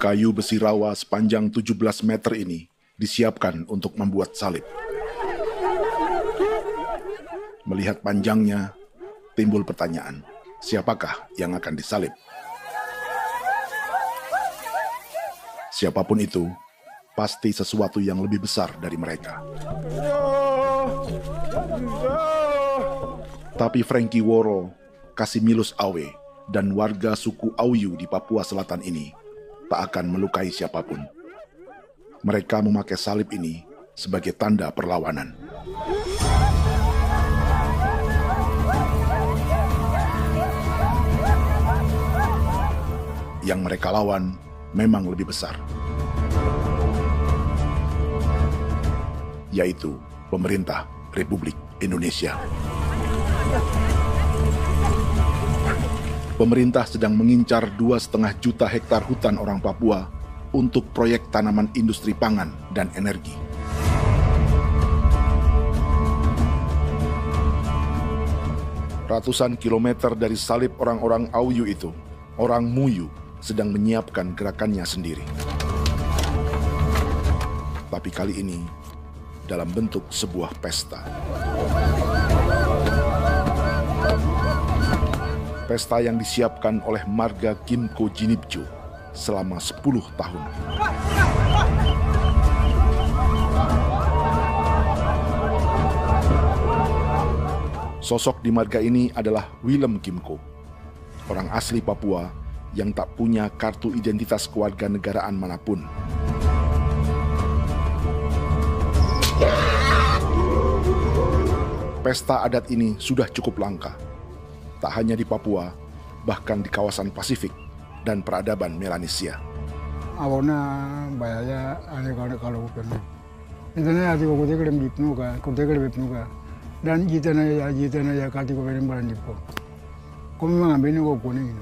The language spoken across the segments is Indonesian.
Kayu besi rawa sepanjang 17 meter ini disiapkan untuk membuat salib. Melihat panjangnya, timbul pertanyaan, siapakah yang akan disalib? Siapapun itu, pasti sesuatu yang lebih besar dari mereka. Tapi Frankie Woro, Casimilus Awe, dan warga suku Auyu di Papua Selatan ini tak akan melukai siapapun. Mereka memakai salib ini sebagai tanda perlawanan. Yang mereka lawan memang lebih besar, yaitu pemerintah Republik Indonesia. Pemerintah sedang mengincar 2,5 juta hektar hutan orang Papua untuk proyek tanaman industri pangan dan energi. Ratusan kilometer dari salib orang-orang Auyu itu, orang Muyu sedang menyiapkan gerakannya sendiri. Tapi kali ini dalam bentuk sebuah pesta. Pesta yang disiapkan oleh marga Kimco Jinibjo selama 10 tahun. Sosok di marga ini adalah Willem Kimco, orang asli Papua yang tak punya kartu identitas kewarganegaraan manapun. Pesta adat ini sudah cukup langka. Tak hanya di Papua, bahkan di kawasan Pasifik dan peradaban Melanesia. Awalnya bayarnya kalau bukan. Internet ada kode kerem ditnuka, kode kerem ditnuka. Dan jitana ya kati ko berem baran dipo. Kami mengambil ko kuning.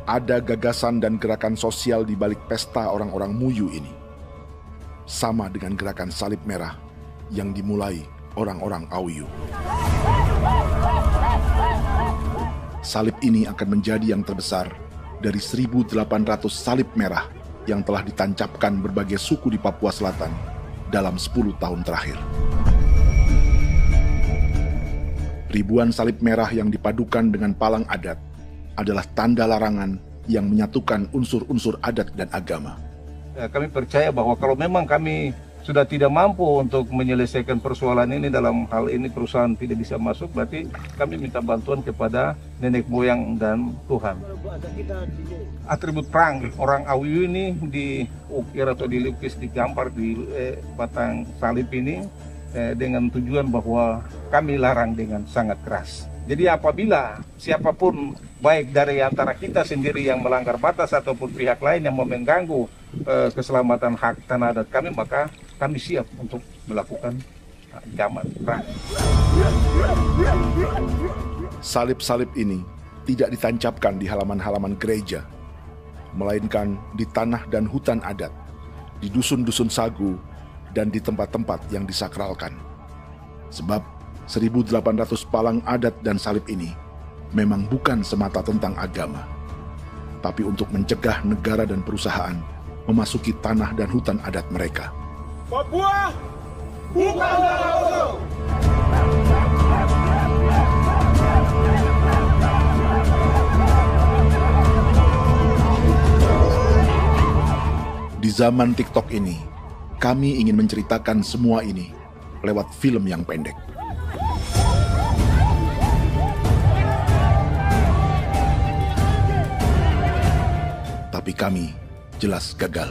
Ada gagasan dan gerakan sosial di balik pesta orang-orang Muyu ini. Sama dengan gerakan salib merah yang dimulai orang-orang Auyu. Salib ini akan menjadi yang terbesar dari 1.800 salib merah yang telah ditancapkan berbagai suku di Papua Selatan dalam 10 tahun terakhir. Ribuan salib merah yang dipadukan dengan palang adat adalah tanda larangan yang menyatukan unsur-unsur adat dan agama. Kami percaya bahwa kalau memang kami sudah tidak mampu untuk menyelesaikan persoalan ini, dalam hal ini perusahaan tidak bisa masuk, berarti kami minta bantuan kepada nenek moyang dan Tuhan. Atribut perang orang Auyu ini diukir atau dilukis, digambar di batang salib ini dengan tujuan bahwa kami larang dengan sangat keras. Jadi apabila siapapun, baik dari antara kita sendiri yang melanggar batas ataupun pihak lain yang mau mengganggu keselamatan hak tanah adat kami, maka kami siap untuk melakukan ancaman perang. Salib-salib ini tidak ditancapkan di halaman-halaman gereja, melainkan di tanah dan hutan adat, di dusun-dusun sagu, dan di tempat-tempat yang disakralkan. Sebab 1.800 palang adat dan salib ini memang bukan semata tentang agama, tapi untuk mencegah negara dan perusahaan memasuki tanah dan hutan adat mereka. Papua bukan tanah kosong. Di zaman TikTok ini, kami ingin menceritakan semua ini lewat film yang pendek. Tapi kami jelas gagal.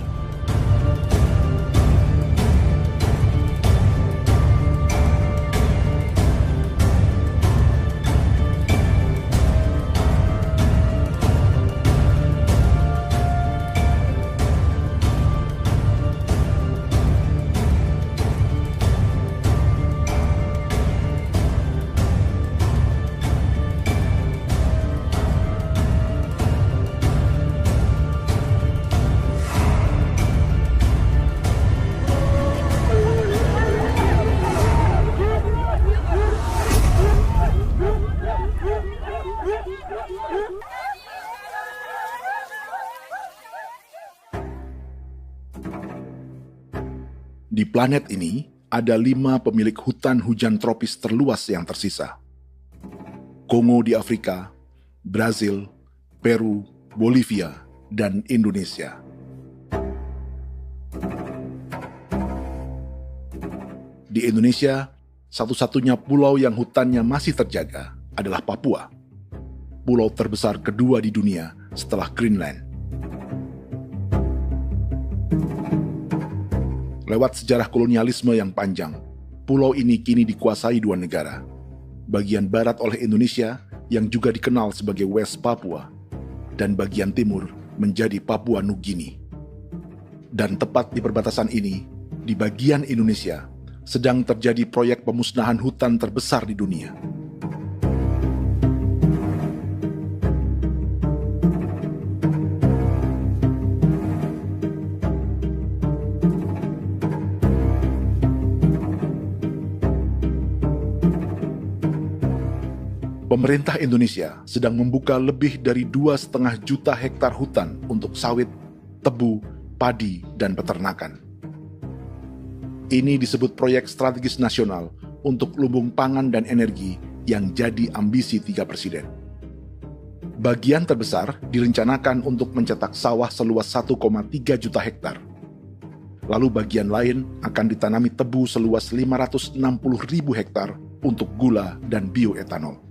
Di planet ini, ada 5 pemilik hutan hujan tropis terluas yang tersisa. Kongo di Afrika, Brazil, Peru, Bolivia, dan Indonesia. Di Indonesia, satu-satunya pulau yang hutannya masih terjaga adalah Papua, pulau terbesar kedua di dunia setelah Greenland. Lewat sejarah kolonialisme yang panjang, pulau ini kini dikuasai 2 negara. Bagian barat oleh Indonesia yang juga dikenal sebagai West Papua, dan bagian timur menjadi Papua Nugini. Dan tepat di perbatasan ini, di bagian Indonesia, sedang terjadi proyek pemusnahan hutan terbesar di dunia. Pemerintah Indonesia sedang membuka lebih dari 2,5 juta hektar hutan untuk sawit, tebu, padi, dan peternakan. Ini disebut proyek strategis nasional untuk lumbung pangan dan energi yang jadi ambisi 3 presiden. Bagian terbesar direncanakan untuk mencetak sawah seluas 1,3 juta hektar. Lalu bagian lain akan ditanami tebu seluas 560.000 hektar untuk gula dan bioetanol.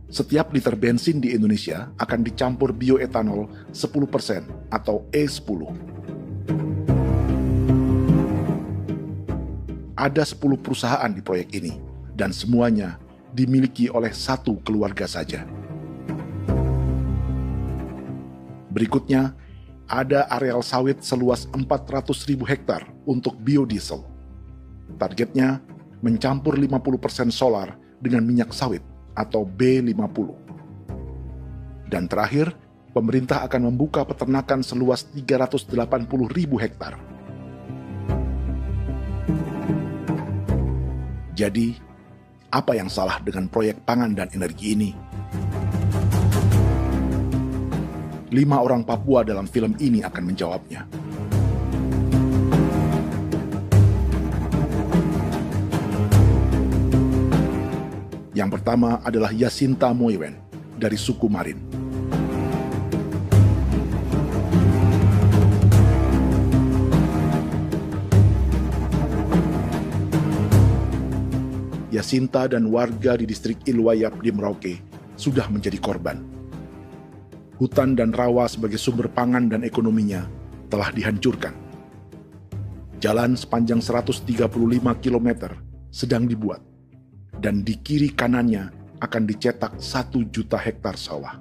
Setiap liter bensin di Indonesia akan dicampur bioetanol 10% atau E10. Ada 10 perusahaan di proyek ini, dan semuanya dimiliki oleh 1 keluarga saja. Berikutnya, ada areal sawit seluas 400.000 hektar untuk biodiesel. Targetnya mencampur 50% solar dengan minyak sawit atau B50. Dan terakhir, pemerintah akan membuka peternakan seluas 380.000 hektar. Jadi, apa yang salah dengan proyek pangan dan energi ini? 5 orang Papua dalam film ini akan menjawabnya. Yang pertama adalah Yasinta Moiwen dari suku Marin. Yasinta dan warga di distrik Ilwayap di Merauke sudah menjadi korban. Hutan dan rawa sebagai sumber pangan dan ekonominya telah dihancurkan. Jalan sepanjang 135 km sedang dibuat, dan di kiri kanannya akan dicetak 1 juta hektar sawah.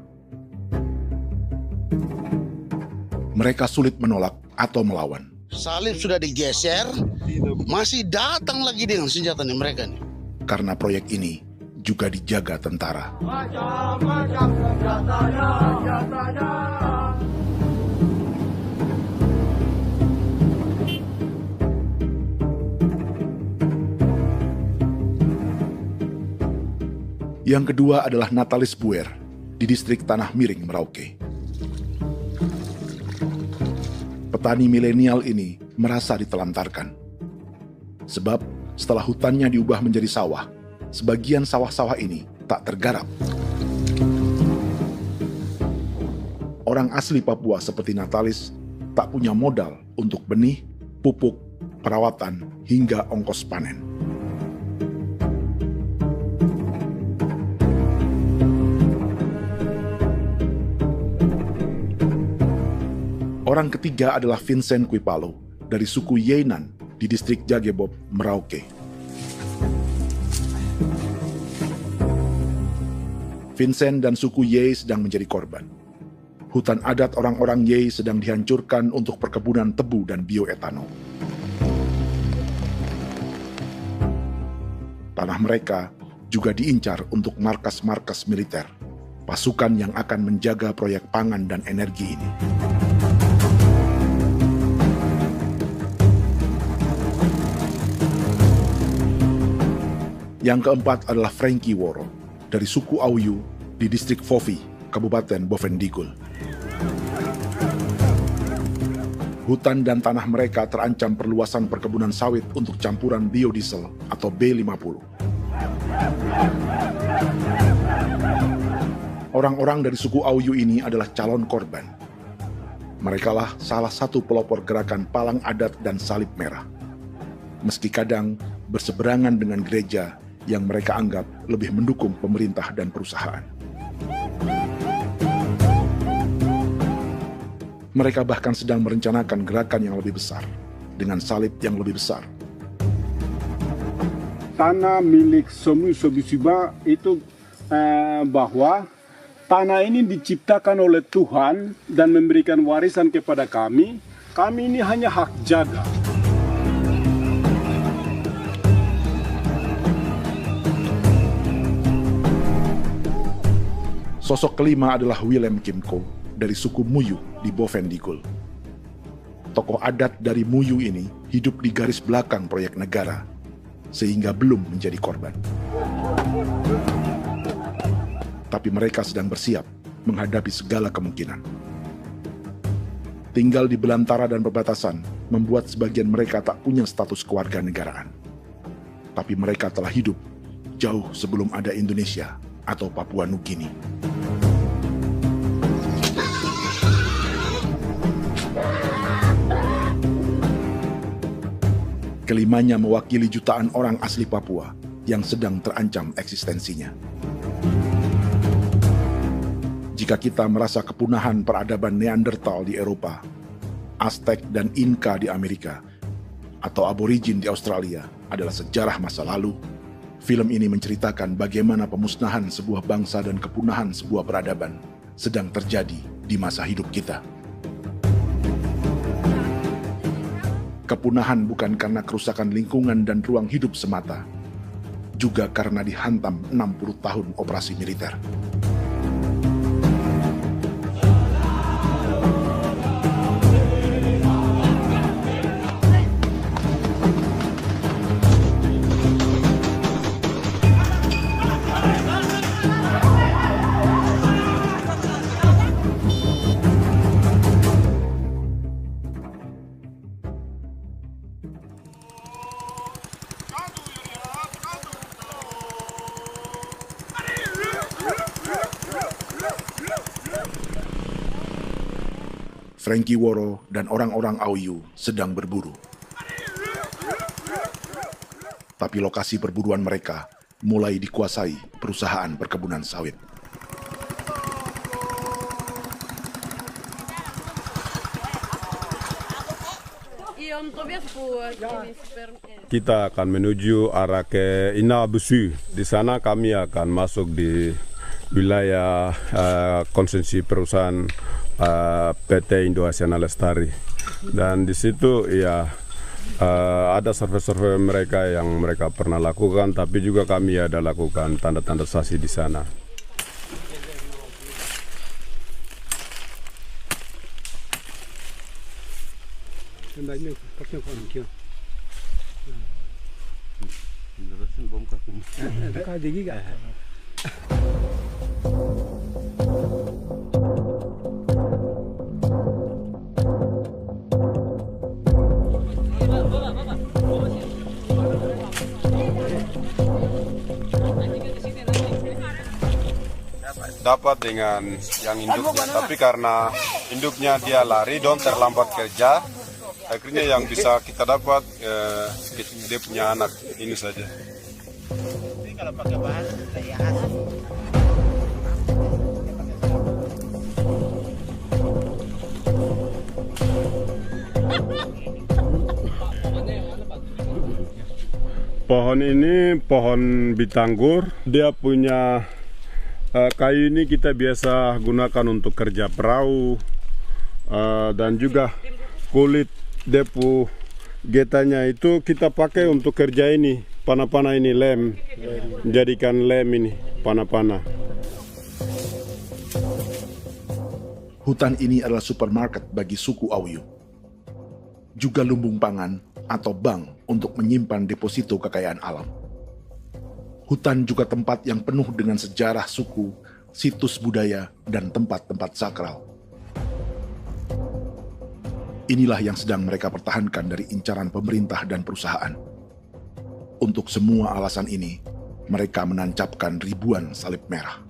Mereka sulit menolak atau melawan. Salib sudah digeser, masih datang lagi dengan senjatanya mereka nih. Karena proyek ini juga dijaga tentara. Macam-macam senjatanya. Yang kedua adalah Natalis Buer di distrik Tanah Miring, Merauke. Petani milenial ini merasa ditelantarkan. Sebab setelah hutannya diubah menjadi sawah, sebagian sawah-sawah ini tak tergarap. Orang asli Papua seperti Natalis tak punya modal untuk benih, pupuk, perawatan, hingga ongkos panen. Orang ketiga adalah Vincent Kuipalo dari suku Yenan di distrik Jagebob, Merauke. Vincent dan suku Ye sedang menjadi korban. Hutan adat orang-orang Ye sedang dihancurkan untuk perkebunan tebu dan bioetanol. Tanah mereka juga diincar untuk markas-markas militer, pasukan yang akan menjaga proyek pangan dan energi ini. Yang keempat adalah Frankie Woro dari suku Auyu di distrik Fofi, Kabupaten Bovendigul. Hutan dan tanah mereka terancam perluasan perkebunan sawit untuk campuran biodiesel atau B50. Orang-orang dari suku Auyu ini adalah calon korban. Merekalah salah satu pelopor gerakan Palang Adat dan Salib Merah. Meski kadang berseberangan dengan gereja yang mereka anggap lebih mendukung pemerintah dan perusahaan. Mereka bahkan sedang merencanakan gerakan yang lebih besar, dengan salib yang lebih besar. Tanah milik Somu Sobisiba itu bahwa tanah ini diciptakan oleh Tuhan dan memberikan warisan kepada kami. Kami ini hanya hak jaga. Sosok kelima adalah Willem Kimco dari suku Muyu di Bovendigul. Tokoh adat dari Muyu ini hidup di garis belakang proyek negara, sehingga belum menjadi korban. Tapi mereka sedang bersiap menghadapi segala kemungkinan. Tinggal di belantara dan perbatasan membuat sebagian mereka tak punya status kewarganegaraan. Tapi mereka telah hidup jauh sebelum ada Indonesia atau Papua Nugini. Kelimanya mewakili jutaan orang asli Papua yang sedang terancam eksistensinya. Jika kita merasa kepunahan peradaban Neanderthal di Eropa, Aztec dan Inca di Amerika, atau aborigin di Australia adalah sejarah masa lalu, film ini menceritakan bagaimana pemusnahan sebuah bangsa dan kepunahan sebuah peradaban sedang terjadi di masa hidup kita. Kepunahan bukan karena kerusakan lingkungan dan ruang hidup semata, juga karena dihantam 60 tahun operasi militer. Frankie Woro dan orang-orang Auyu sedang berburu. Tapi lokasi perburuan mereka mulai dikuasai perusahaan perkebunan sawit. Kita akan menuju arah ke Inabusu. Di sana kami akan masuk di wilayah konsesi perusahaan PT Indo Asiana Lestari, dan di situ ya ada survei-survei mereka yang mereka pernah lakukan, tapi juga kami ada lakukan tanda-tanda saksi di sana. Dapat dengan yang induknya, tapi karena induknya dia lari dan terlambat kerja, akhirnya yang bisa kita dapat dia punya anak ini saja. Kalau pakai bahan ya hasil. Pohon ini pohon bitanggur, dia punya kayu ini kita biasa gunakan untuk kerja perahu, dan juga kulit depu getanya itu kita pakai untuk kerja ini, panah-panah ini lem, jadikan lem ini, panah-panah. Hutan ini adalah supermarket bagi suku Auyu. Juga lumbung pangan atau bank untuk menyimpan deposito kekayaan alam. Hutan juga tempat yang penuh dengan sejarah suku, situs budaya, dan tempat-tempat sakral. Inilah yang sedang mereka pertahankan dari incaran pemerintah dan perusahaan. Untuk semua alasan ini, mereka menancapkan ribuan salib merah.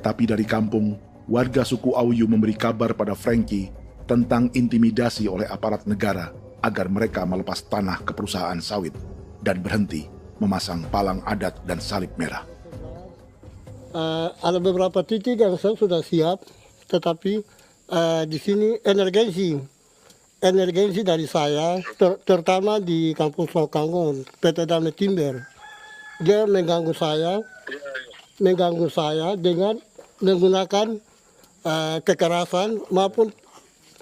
Tapi dari kampung, warga suku Auyu memberi kabar pada Frankie tentang intimidasi oleh aparat negara agar mereka melepas tanah ke perusahaan sawit dan berhenti memasang palang adat dan salib merah. Ada beberapa titik yang saya sudah siap, tetapi di sini emergensi dari saya, terutama di Kampung Sokanggon, PT Damai Timber. Dia mengganggu saya dengan menggunakan kekerasan maupun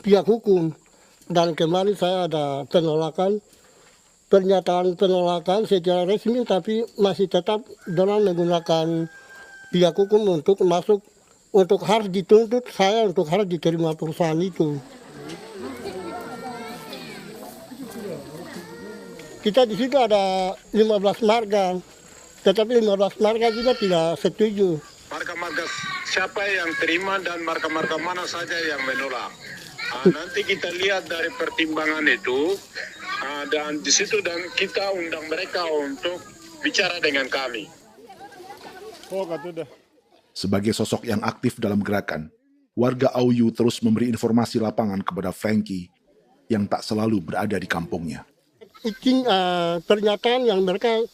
pihak hukum. Dan kemarin saya ada pernyataan penolakan secara resmi, tapi masih tetap dengan menggunakan pihak hukum untuk masuk, untuk harus dituntut saya untuk harus diterima perusahaan itu. Kita di situ ada 15 marga, tetapi 15 marga juga tidak setuju. Marga-marga siapa yang terima dan marga-marga mana saja yang menolak. Nanti kita lihat dari pertimbangan itu, dan di situ dan kita undang mereka untuk bicara dengan kami. Sebagai sosok yang aktif dalam gerakan, warga Auyu terus memberi informasi lapangan kepada Frankie yang tak selalu berada di kampungnya. Izin pernyataan yang mereka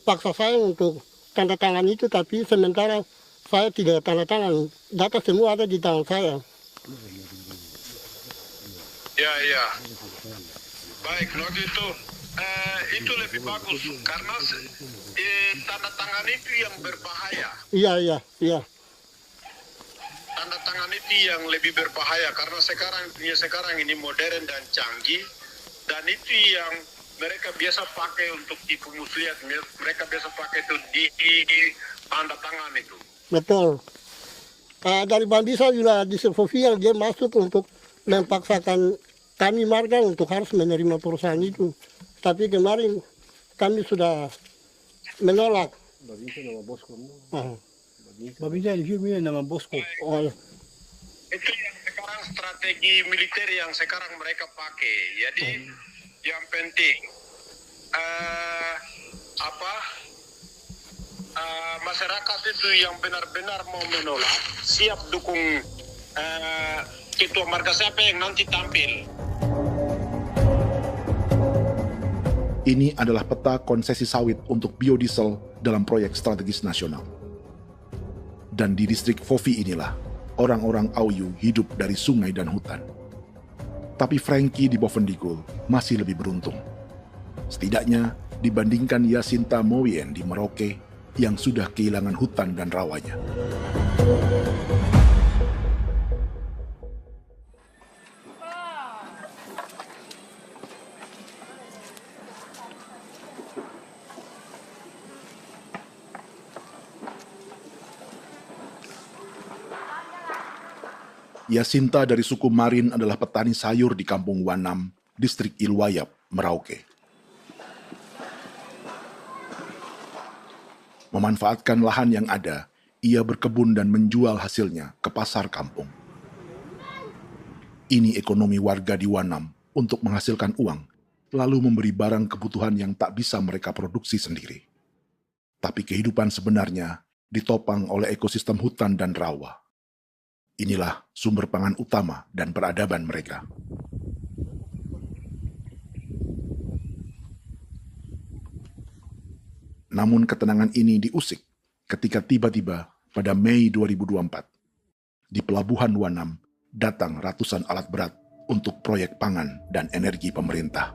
paksa saya untuk tanda tangan itu, tapi sementara saya tidak tanda tangan. Data semua ada di tangan saya. Ya. Baik, kalau gitu itu lebih bagus karena tanda tangan itu yang berbahaya. Iya. Tanda tangan itu yang lebih berbahaya karena sekarang ini modern dan canggih, dan itu yang mereka biasa pakai untuk tipu muslihat. Mereka biasa pakai itu di tanda tangan itu. Betul. Dari Bambisa juga di Sofia dia masuk untuk memaksakan kami marga untuk harus menerima perusahaan itu. Tapi kemarin kami sudah menolak. Babisa di sini nama bosku. Itu yang sekarang strategi militer yang sekarang mereka pakai. Jadi yang penting masyarakat itu yang benar-benar mau menolak siap dukung ketua marga siapa yang nanti tampil. Ini adalah peta konsesi sawit untuk biodiesel dalam proyek strategis nasional. Dan di distrik Fofi inilah, orang-orang Auyu hidup dari sungai dan hutan. Tapi Frankie di Bovendigul masih lebih beruntung. Setidaknya dibandingkan Yasinta Moyen di Merauke yang sudah kehilangan hutan dan rawanya. Yasinta dari suku Marin adalah petani sayur di Kampung Wanam, distrik Ilwayap, Merauke. Memanfaatkan lahan yang ada, ia berkebun dan menjual hasilnya ke pasar kampung. Ini ekonomi warga di Wanam untuk menghasilkan uang, lalu memberi barang kebutuhan yang tak bisa mereka produksi sendiri. Tapi kehidupan sebenarnya ditopang oleh ekosistem hutan dan rawa. Inilah sumber pangan utama dan peradaban mereka. Namun ketenangan ini diusik ketika tiba-tiba pada Mei 2024, di Pelabuhan Wanam datang ratusan alat berat untuk proyek pangan dan energi pemerintah.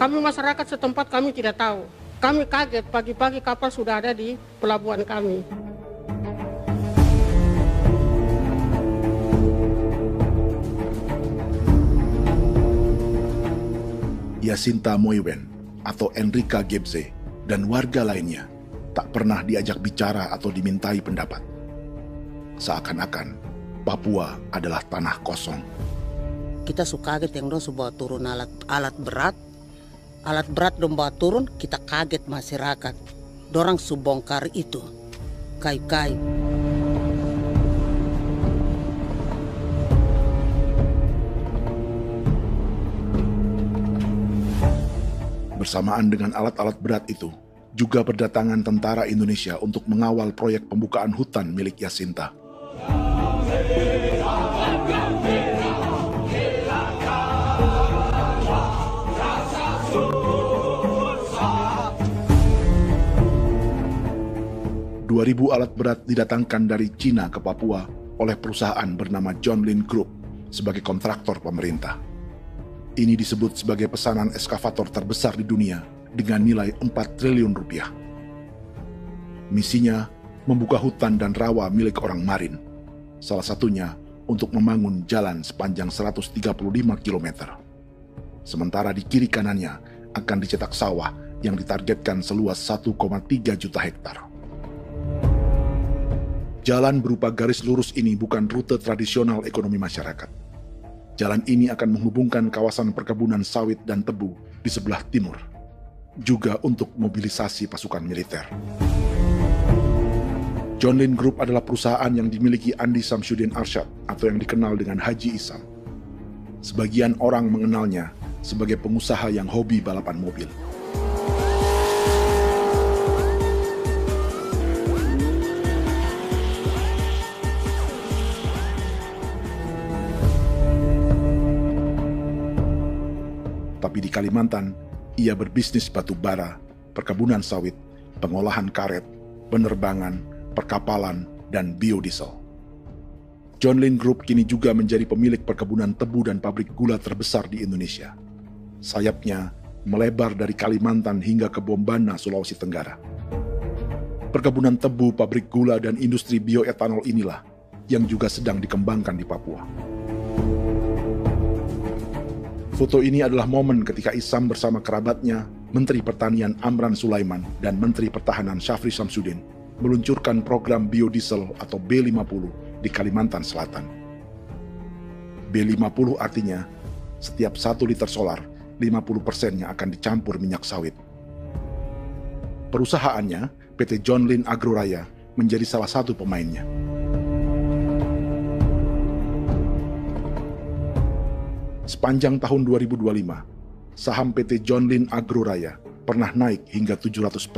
Kami masyarakat setempat kami tidak tahu. Kami kaget pagi-pagi kapal sudah ada di pelabuhan kami. Yasinta Moyen atau Enrika Gebze dan warga lainnya tak pernah diajak bicara atau dimintai pendapat. Seakan-akan Papua adalah tanah kosong. Kita suka kaget yang dong bawa turun alat berat dong bawa turun, kita kaget masyarakat. Dorang subongkar itu kayu-kayu. Bersamaan dengan alat-alat berat itu, juga berdatangan tentara Indonesia untuk mengawal proyek pembukaan hutan milik Jacinta. Ribu alat berat didatangkan dari Cina ke Papua oleh perusahaan bernama John Lin Group sebagai kontraktor pemerintah. Ini disebut sebagai pesanan eskavator terbesar di dunia dengan nilai 4 triliun rupiah. Misinya membuka hutan dan rawa milik orang Marin, salah satunya untuk membangun jalan sepanjang 135 km. Sementara di kiri kanannya akan dicetak sawah yang ditargetkan seluas 1,3 juta hektar. Jalan berupa garis lurus ini bukan rute tradisional ekonomi masyarakat. Jalan ini akan menghubungkan kawasan perkebunan sawit dan tebu di sebelah timur, juga untuk mobilisasi pasukan militer. John Lin Group adalah perusahaan yang dimiliki Andi Samsudin Arsyad atau yang dikenal dengan Haji Isam. Sebagian orang mengenalnya sebagai pengusaha yang hobi balapan mobil. Tapi di Kalimantan, ia berbisnis batu bara, perkebunan sawit, pengolahan karet, penerbangan, perkapalan, dan biodiesel. John Lin Group kini juga menjadi pemilik perkebunan tebu dan pabrik gula terbesar di Indonesia. Sayapnya melebar dari Kalimantan hingga ke Bombana, Sulawesi Tenggara. Perkebunan tebu, pabrik gula, dan industri bioetanol inilah yang juga sedang dikembangkan di Papua. Foto ini adalah momen ketika Isam bersama kerabatnya, Menteri Pertanian Amran Sulaiman dan Menteri Pertahanan Syafri Samsudin meluncurkan program biodiesel atau B50 di Kalimantan Selatan. B50 artinya setiap 1 liter solar, 50%-nya akan dicampur minyak sawit. Perusahaannya, PT John Lin Agroraya, menjadi salah satu pemainnya. Sepanjang tahun 2025, saham PT John Lin Agroraya pernah naik hingga 700%.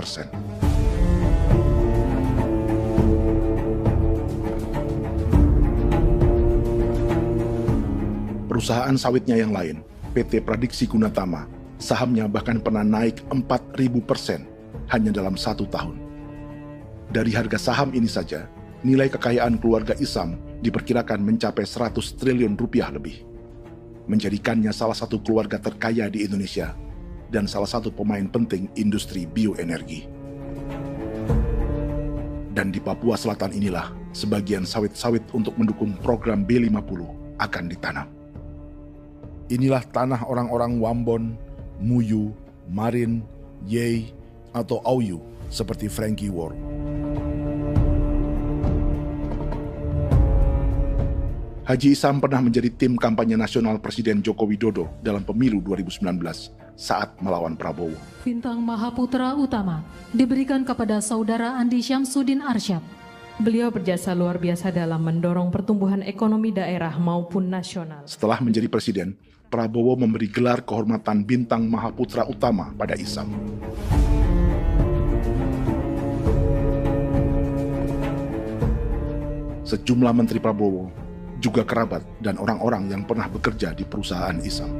Perusahaan sawitnya yang lain, PT Pradiksi Gunatama, sahamnya bahkan pernah naik 4.000% hanya dalam 1 tahun. Dari harga saham ini saja, nilai kekayaan keluarga Isam diperkirakan mencapai 100 triliun rupiah lebih, menjadikannya salah satu keluarga terkaya di Indonesia dan salah satu pemain penting industri bioenergi. Dan di Papua Selatan inilah sebagian sawit-sawit untuk mendukung program B50 akan ditanam. Inilah tanah orang-orang Wambon, Muyu, Marin, Yei, atau Auyu seperti Frankie Ward. Haji Isam pernah menjadi tim kampanye nasional Presiden Joko Widodo dalam pemilu 2019 saat melawan Prabowo. Bintang Mahaputra Utama diberikan kepada Saudara Andi Syamsuddin Arsyad. Beliau berjasa luar biasa dalam mendorong pertumbuhan ekonomi daerah maupun nasional. Setelah menjadi presiden, Prabowo memberi gelar kehormatan Bintang Mahaputra Utama pada Isam. Sejumlah menteri Prabowo, juga kerabat dan orang-orang yang pernah bekerja di perusahaan Isam.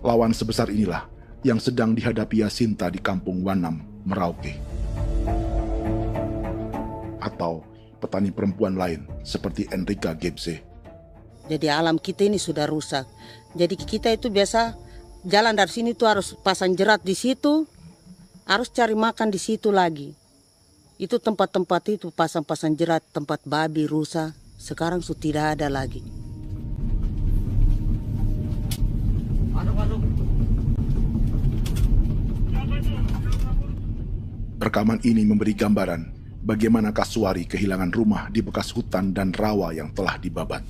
Lawan sebesar inilah yang sedang dihadapi Jacinta di kampung Wanam, Merauke. Atau petani perempuan lain seperti Enrika Gebze. Jadi alam kita ini sudah rusak. Jadi kita itu biasa jalan dari sini tuh harus pasang jerat di situ, harus cari makan di situ lagi. Itu tempat-tempat itu pasang-pasang jerat, tempat babi, rusa, sekarang sudah tidak ada lagi. Rekaman ini memberi gambaran bagaimana Kasuari kehilangan rumah di bekas hutan dan rawa yang telah dibabat.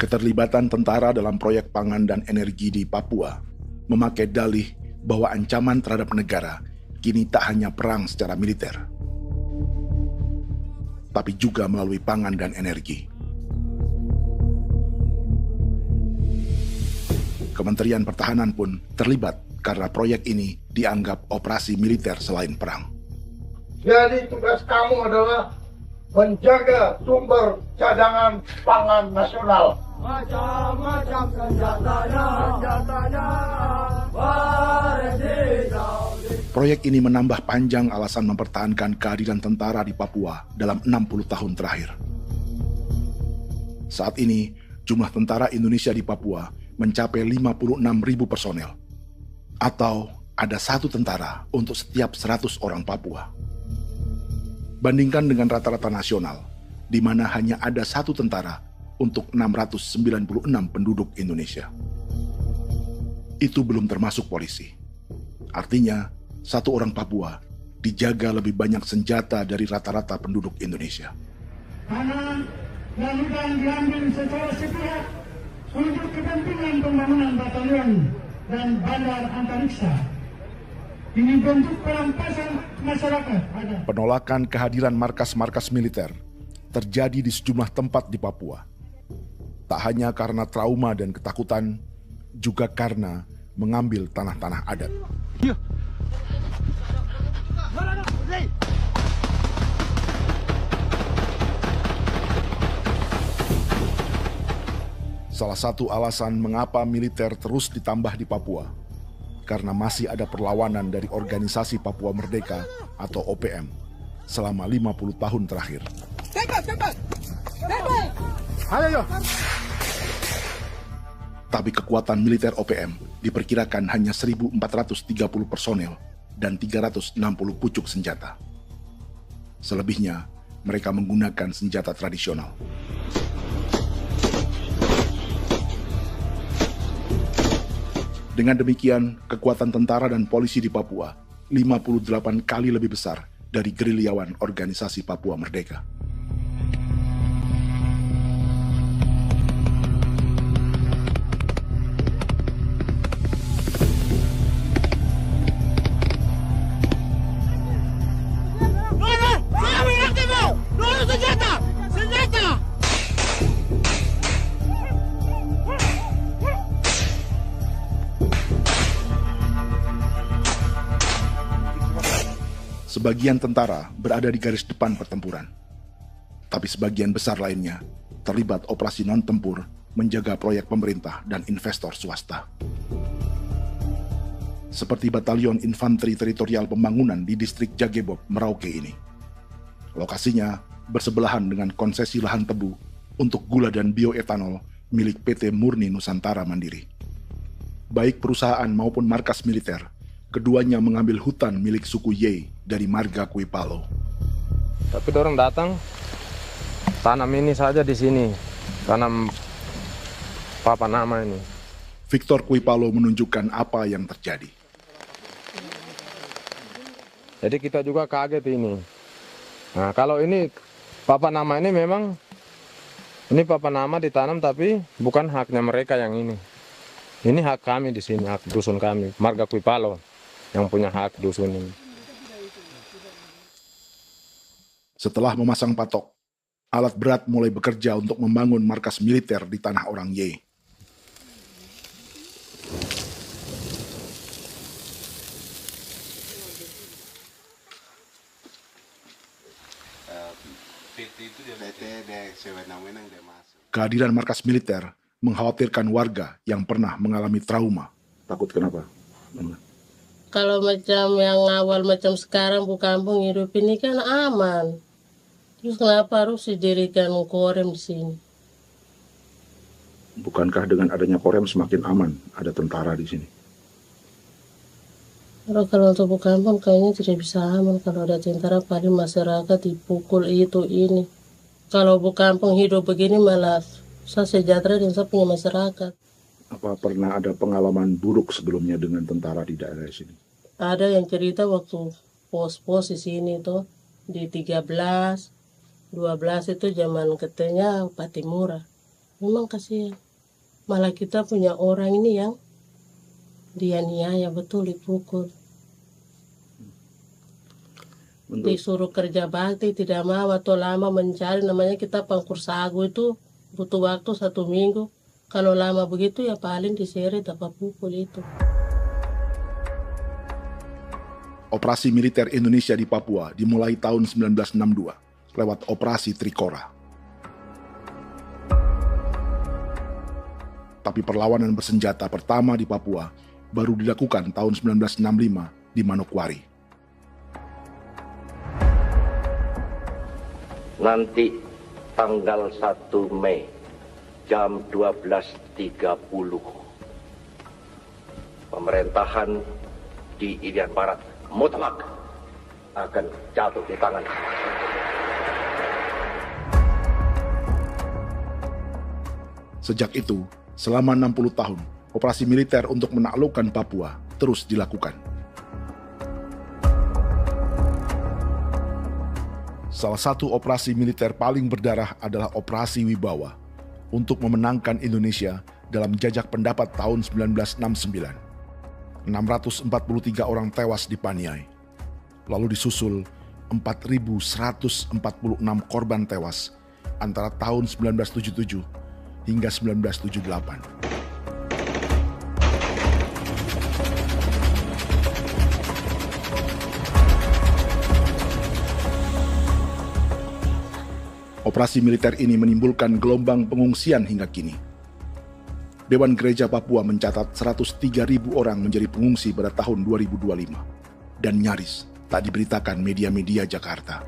Keterlibatan tentara dalam proyek pangan dan energi di Papua memakai dalih bahwa ancaman terhadap negara kini tak hanya perang secara militer, tapi juga melalui pangan dan energi. Kementerian Pertahanan pun terlibat karena proyek ini dianggap operasi militer selain perang. Jadi tugas kamu adalah menjaga sumber cadangan pangan nasional. Macam-macam senjatanya, Proyek ini menambah panjang alasan mempertahankan kehadiran tentara di Papua dalam 60 tahun terakhir. Saat ini, jumlah tentara Indonesia di Papua mencapai 56.000 personel, atau ada 1 tentara untuk setiap 100 orang Papua. Bandingkan dengan rata-rata nasional, di mana hanya ada 1 tentara untuk 696 penduduk Indonesia. Itu belum termasuk polisi. Artinya, 1 orang Papua dijaga lebih banyak senjata dari rata-rata penduduk Indonesia. Tanah dan hutan diambil secara sepihak untuk kepentingan pembangunan batalion dan bandar antariksa. Ini bentuk perampasan masyarakat. Penolakan kehadiran markas-markas militer terjadi di sejumlah tempat di Papua. Tak hanya karena trauma dan ketakutan, juga karena mengambil tanah-tanah adat. Salah satu alasan mengapa militer terus ditambah di Papua, karena masih ada perlawanan dari Organisasi Papua Merdeka atau OPM selama 50 tahun terakhir. Ayo. Tapi kekuatan militer OPM diperkirakan hanya 1.430 personel dan 360 pucuk senjata. Selebihnya, mereka menggunakan senjata tradisional. Dengan demikian, kekuatan tentara dan polisi di Papua 58 kali lebih besar dari gerilyawan Organisasi Papua Merdeka. Sebagian tentara berada di garis depan pertempuran, tapi sebagian besar lainnya terlibat operasi non-tempur menjaga proyek pemerintah dan investor swasta. Seperti Batalion Infanteri Teritorial Pembangunan di distrik Jagebob, Merauke ini. Lokasinya bersebelahan dengan konsesi lahan tebu untuk gula dan bioetanol milik PT Murni Nusantara Mandiri. Baik perusahaan maupun markas militer, keduanya mengambil hutan milik suku Ye dari marga Kuipalo. Tapi dorong datang, tanam ini saja di sini, tanam Papa Nama ini. Victor Kuipalo menunjukkan apa yang terjadi. Jadi kita juga kaget ini. Nah, kalau ini Papa Nama ini memang, ini Papa Nama ditanam tapi bukan haknya mereka yang ini. Ini hak kami di sini, hak dusun kami, marga Kuipalo yang punya hak dusun ini. Setelah memasang patok, alat berat mulai bekerja untuk membangun markas militer di tanah orang Ye. Kehadiran markas militer mengkhawatirkan warga yang pernah mengalami trauma. Takut kenapa? Kalau macam yang awal macam sekarang bu kampung hidup ini kan aman. Terus kenapa harus didirikan korem di sini? Bukankah dengan adanya Korem semakin aman ada tentara di sini? Kalau untuk kampung kayaknya tidak bisa aman kalau ada tentara, paling masyarakat dipukul itu ini. Kalau kampung hidup begini malah saya sejahtera dan saya punya masyarakat. Apa pernah ada pengalaman buruk sebelumnya dengan tentara di daerah sini? Ada yang cerita waktu pos-pos di sini tuh di 13, 12 itu zaman katanya Patimura. Memang kasihan. Malah kita punya orang ini yang dianiaya betul, dipukul. Disuruh kerja bakti tidak mau atau lama mencari, namanya kita pangkur sagu itu butuh waktu 1 minggu. Kalau lama begitu ya paling diseret apa pukul itu. Operasi militer Indonesia di Papua dimulai tahun 1962 lewat Operasi Trikora. Tapi perlawanan bersenjata pertama di Papua baru dilakukan tahun 1965 di Manokwari. Nanti tanggal 1 Mei jam 12.30 pemerintahan di Irian Barat mutlak akan jatuh di tangan. Sejak itu, selama 60 tahun, operasi militer untuk menaklukkan Papua terus dilakukan. Salah satu operasi militer paling berdarah adalah Operasi Wibawa untuk memenangkan Indonesia dalam jajak pendapat tahun 1969. 643 orang tewas di Paniai. Lalu disusul 4.146 korban tewas antara tahun 1977 hingga 1978. Operasi militer ini menimbulkan gelombang pengungsian hingga kini. Dewan Gereja Papua mencatat 103.000 orang menjadi pengungsi pada tahun 2025 dan nyaris tak diberitakan media-media Jakarta.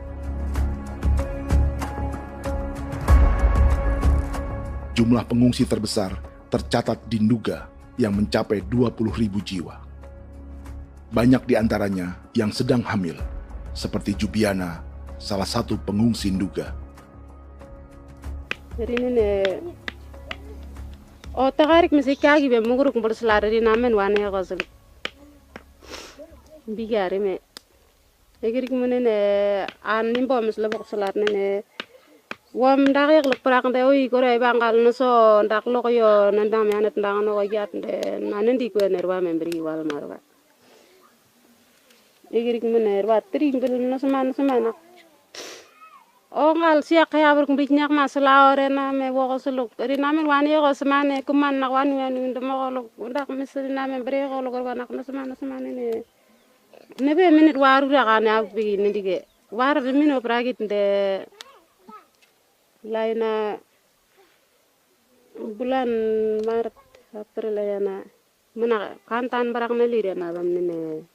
Jumlah pengungsi terbesar tercatat di Nduga yang mencapai 20.000 jiwa. Banyak di antaranya yang sedang hamil, seperti Jubiana, salah satu pengungsi Nduga. Jadi ini tagarik mesti kagi be muguruk berselari namen wane gosel. Bigari me. Egirik munene an nimbo mesle berselar nene. Wam darik lek prak de oi gore bangal no so ndak lo yo nandam yanet ndang no gat de nanen di ko nerwa membri wal marwa. Egirik munene wa tri ngel no semana. Oh ngal siak ya berkumpul nyak masalah orena me wo solo rina men wani ko semane kuman nak wani wani ndemo ko ndak misalnya me bre ko ko nak semane ne be minute waru ra kana bi ni dige war de mino pragit de laina bulan Maret April yana mana kantan barak na lire na bam ne.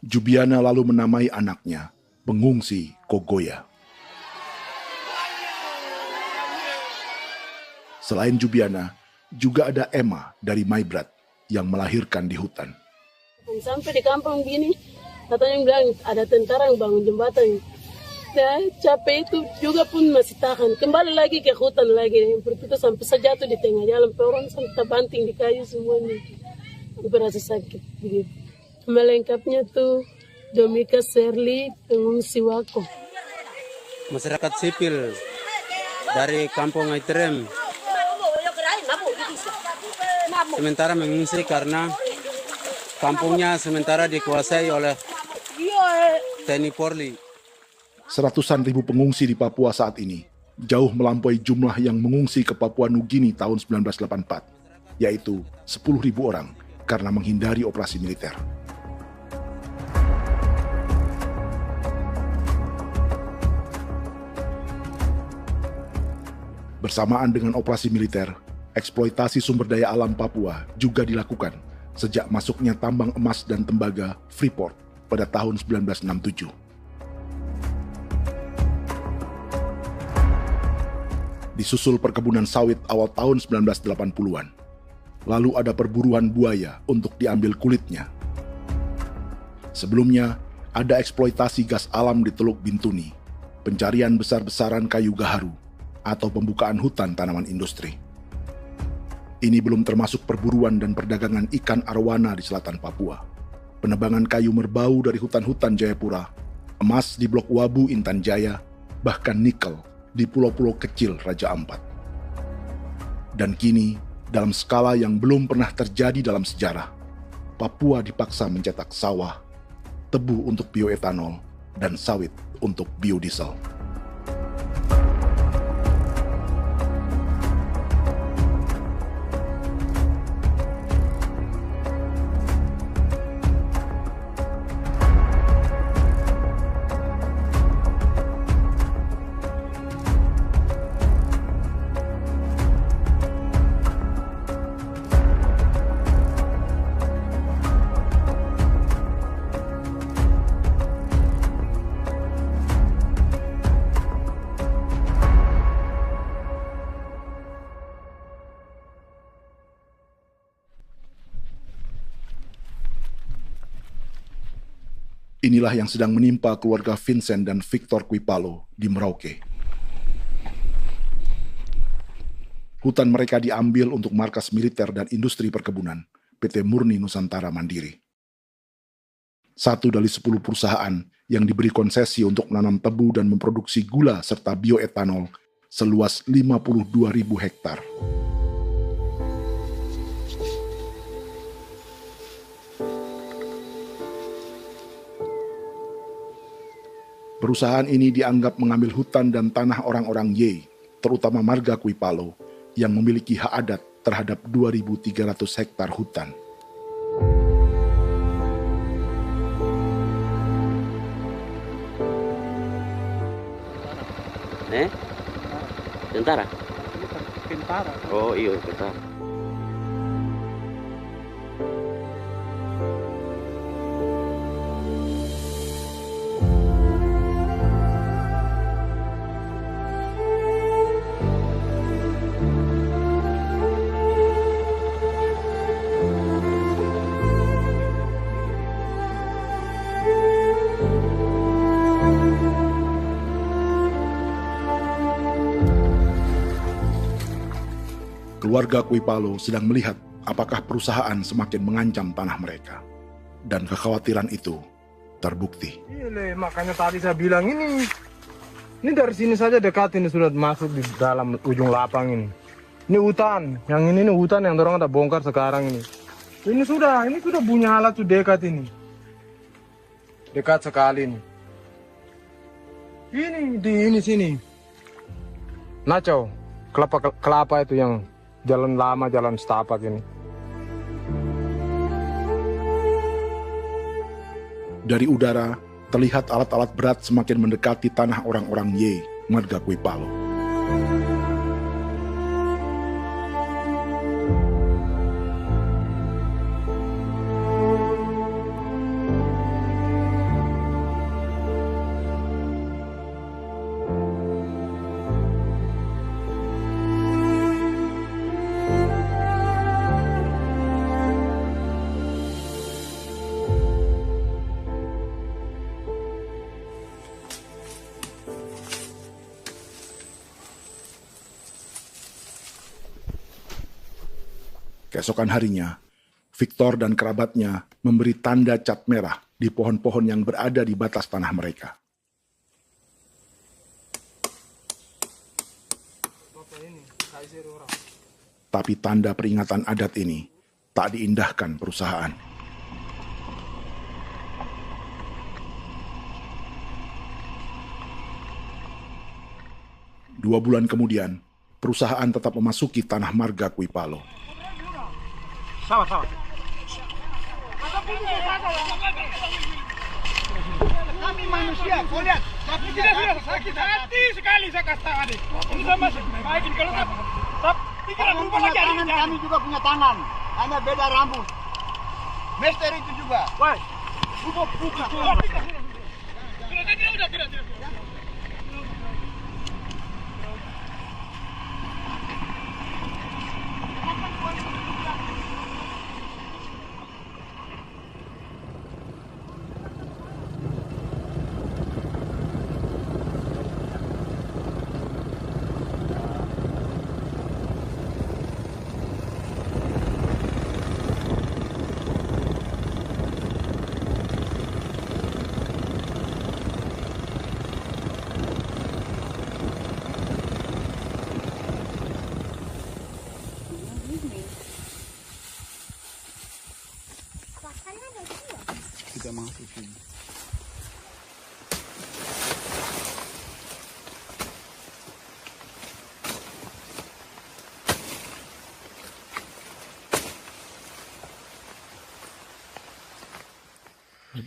Jubiana lalu menamai anaknya pengungsi Kogoya. Selain Jubiana, juga ada Emma dari Maibrat yang melahirkan di hutan. Sampai di kampung gini, katanya bilang ada tentara yang bangun jembatan. Saya capek itu juga pun masih tahan. Kembali lagi ke hutan lagi. Itu sampai saya jatuh di tengah jalan. Orang sampai terbanting di kayu semuanya. Berasa sakit begitu. Melengkapnya tuh Domika Serli, pengungsi Wako. Masyarakat sipil dari Kampung Aitrem sementara mengungsi karena kampungnya sementara dikuasai oleh TNI Polri. Seratusan ribu pengungsi di Papua saat ini jauh melampaui jumlah yang mengungsi ke Papua Nugini tahun 1984, yaitu 10.000 orang karena menghindari operasi militer. Bersamaan dengan operasi militer, eksploitasi sumber daya alam Papua juga dilakukan sejak masuknya tambang emas dan tembaga Freeport pada tahun 1967. Disusul perkebunan sawit awal tahun 1980-an. Lalu ada perburuan buaya untuk diambil kulitnya. Sebelumnya, ada eksploitasi gas alam di Teluk Bintuni, pencarian besar-besaran kayu gaharu, atau pembukaan hutan tanaman industri. Ini belum termasuk perburuan dan perdagangan ikan arwana di selatan Papua, penebangan kayu merbau dari hutan-hutan Jayapura, emas di Blok Wabu Intan Jaya, bahkan nikel di pulau-pulau kecil Raja Ampat. Dan kini, dalam skala yang belum pernah terjadi dalam sejarah, Papua dipaksa mencetak sawah, tebu untuk bioetanol, dan sawit untuk biodiesel. Inilah yang sedang menimpa keluarga Vincent dan Victor Kuipalo di Merauke. Hutan mereka diambil untuk markas militer dan industri perkebunan, PT Murni Nusantara Mandiri. 1 dari 10 perusahaan yang diberi konsesi untuk menanam tebu dan memproduksi gula serta bioetanol seluas 52.000 hektar. Perusahaan ini dianggap mengambil hutan dan tanah orang-orang Ye, terutama marga Kuipalo, yang memiliki hak adat terhadap 2.300 hektar hutan. Tentara? Tentara. Oh iya, tentara. Keluarga Kuipalo sedang melihat apakah perusahaan semakin mengancam tanah mereka. Dan kekhawatiran itu terbukti. Iya, makanya tadi saya bilang ini dari sini saja dekat ini sudah masuk di dalam ujung lapang ini. Ini hutan, yang ini hutan yang dorong ada bongkar sekarang ini. Ini sudah punya alat tuh dekat ini. Dekat sekali ini. Ini di sini. Nacau, kelapa itu yang jalan lama, jalan setapak ini. Dari udara, terlihat alat-alat berat semakin mendekati tanah orang-orang Ye, marga Kuipalo. Keesokan harinya, Victor dan kerabatnya memberi tanda cat merah di pohon-pohon yang berada di batas tanah mereka. Tapi tanda peringatan adat ini tak diindahkan perusahaan. Dua bulan kemudian, perusahaan tetap memasuki tanah marga Kuipalo. Sama. Kami manusia, kau lihat. Tapi sudah sakit hati sekali saya katakan adik. Ini sama baik kalau pikiran berubah lagi adik. Kami juga punya tangan, hanya beda rambut. Mister itu juga. Wah, buka. Sudah.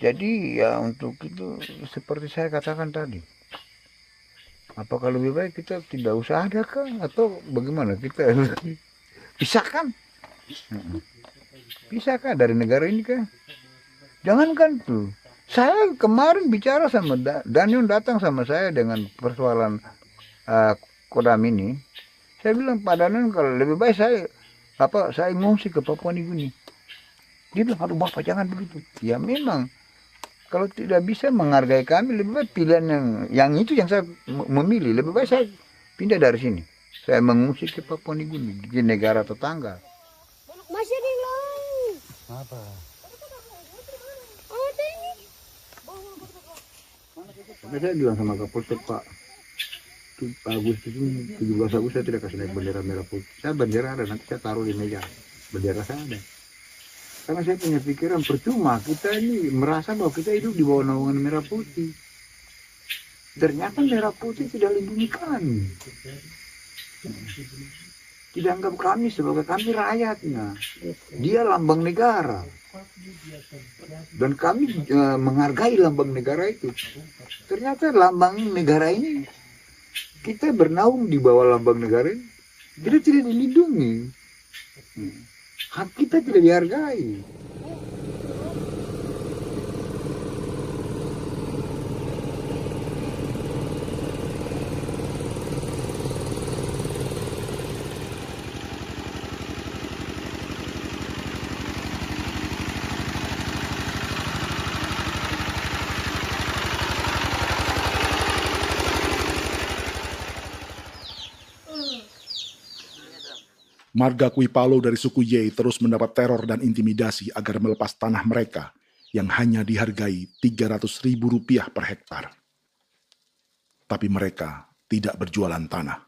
Jadi ya untuk itu seperti saya katakan tadi, apakah lebih baik kita tidak usah ada kah atau bagaimana, kita pisahkan, pisahkan dari negara ini kah? Jangankan tuh, saya kemarin bicara sama Daniel, datang sama saya dengan persoalan Kodam ini. Saya bilang, Pak Daniel, kalau lebih baik saya ngungsi ke Papua Nugini. Dia bilang, aduh Bapak jangan begitu. Ya memang, kalau tidak bisa menghargai kami, lebih baik pilihan yang itu yang saya memilih. Lebih baik saya pindah dari sini. Saya mengungsi ke Papua Nugini, di negara tetangga. Masih di laut. Apa? Ada ini. Makanya saya bilang sama Kapolsek, Pak Agustus ini, 17 Agustus saya tidak kasih naik bendera merah putih. Saya bendera ada, nanti saya taruh di meja. Bendera saya ada. Karena saya punya pikiran percuma kita ini merasa bahwa kita hidup di bawah naungan merah putih. Ternyata merah putih tidak lindungi kami. Tidak anggap kami sebagai kami rakyatnya. Dia lambang negara. Dan kami menghargai lambang negara itu. Ternyata lambang negara ini, kita bernaung di bawah lambang negara ini, kita tidak dilindungi. Hak kita tidak dihargai. Marga Kuipalo dari suku Ye terus mendapat teror dan intimidasi agar melepas tanah mereka yang hanya dihargai Rp300.000 per hektar. Tapi mereka tidak berjualan tanah.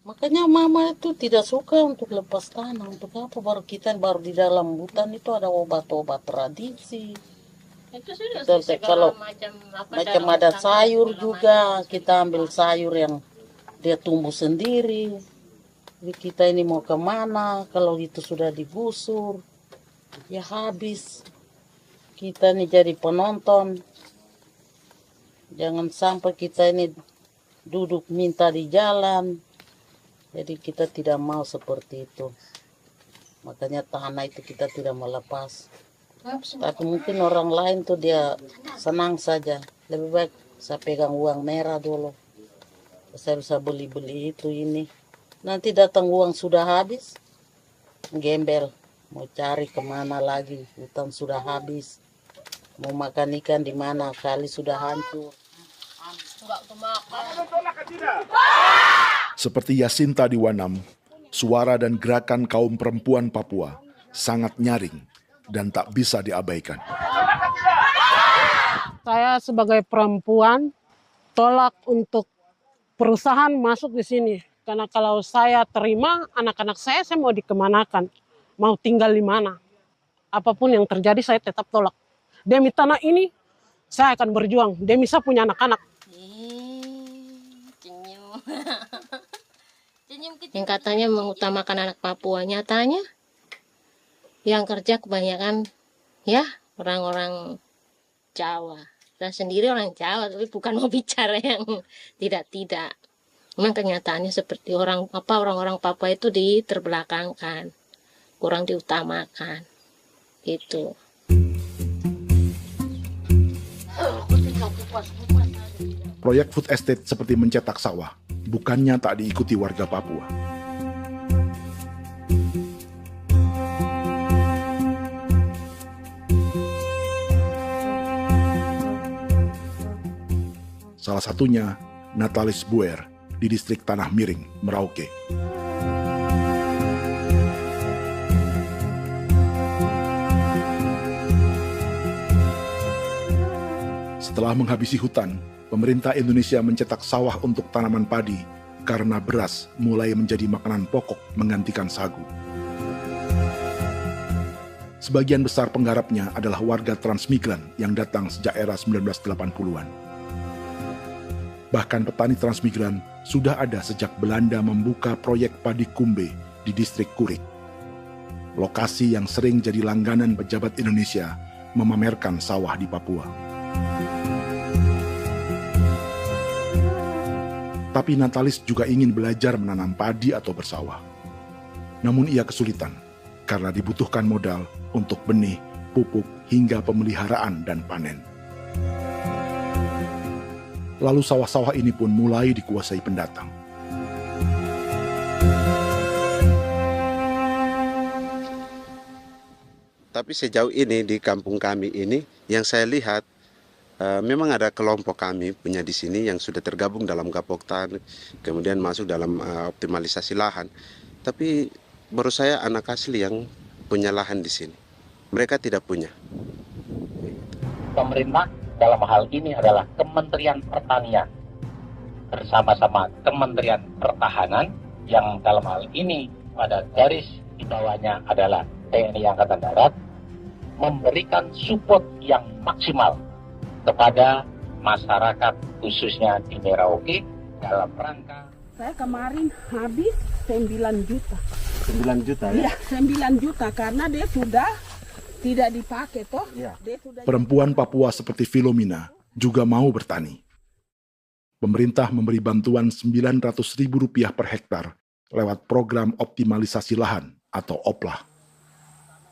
Makanya mama itu tidak suka untuk lepas tanah. Untuk apa? Baru di dalam hutan itu ada obat-obat tradisi. Itu sudah Kalau macam ada sayur juga, kita ambil sayur yang dia tumbuh sendiri. Jadi kita ini mau kemana, kalau itu sudah digusur, ya habis. Kita ini jadi penonton. Jangan sampai kita ini duduk minta di jalan. Jadi kita tidak mau seperti itu. Makanya tanah itu kita tidak melepas. Tapi mungkin orang lain tuh dia senang saja. Lebih baik saya pegang uang merah dulu. Saya bisa beli-beli itu ini. Nanti datang uang sudah habis, gembel, mau cari kemana lagi, hutan sudah habis, mau makan ikan di mana, kali sudah hancur. Seperti Yasinta di Wanam, suara dan gerakan kaum perempuan Papua sangat nyaring dan tak bisa diabaikan. Saya sebagai perempuan tolak untuk perusahaan masuk di sini. Karena kalau saya terima anak-anak saya mau dikemanakan, mau tinggal di mana. Apapun yang terjadi saya tetap tolak. Demi tanah ini saya akan berjuang, demi saya punya anak-anak. Yang katanya mengutamakan anak Papua, nyatanya yang kerja kebanyakan ya orang-orang Jawa. Saya sendiri orang Jawa, tapi bukan mau bicara yang tidak-tidak. Memang kenyataannya seperti orang-orang Papua itu diterbelakangkan, kurang diutamakan, gitu. Proyek food estate seperti mencetak sawah, bukannya tak diikuti warga Papua. Salah satunya Natalis Buer di distrik Tanah Miring, Merauke. Setelah menghabisi hutan, pemerintah Indonesia mencetak sawah untuk tanaman padi karena beras mulai menjadi makanan pokok menggantikan sagu. Sebagian besar penggarapnya adalah warga transmigran yang datang sejak era 1980-an. Bahkan petani transmigran sudah ada sejak Belanda membuka proyek padi kumbe di distrik Kurik. Lokasi yang sering jadi langganan pejabat Indonesia memamerkan sawah di Papua. Tapi Natalis juga ingin belajar menanam padi atau bersawah. Namun ia kesulitan karena dibutuhkan modal untuk benih, pupuk, hingga pemeliharaan dan panen. Lalu sawah-sawah ini pun mulai dikuasai pendatang. Tapi sejauh ini di kampung kami ini yang saya lihat memang ada kelompok kami punya di sini yang sudah tergabung dalam Gapoktan, kemudian masuk dalam optimalisasi lahan. Tapi baru saya anak asli yang punya lahan di sini. Mereka tidak punya. Pemerintah dalam hal ini adalah Kementerian Pertanian bersama-sama Kementerian Pertahanan yang dalam hal ini pada garis di bawahnya adalah TNI Angkatan Darat, memberikan support yang maksimal kepada masyarakat khususnya di Merauke dalam rangka. Saya kemarin habis 9 juta. 9 juta ya? Iya, 9 juta karena dia sudah tidak dipakai toh. Ya. Perempuan Papua seperti Filomina juga mau bertani. Pemerintah memberi bantuan Rp900.000 per hektar lewat program optimalisasi lahan atau OPLAH.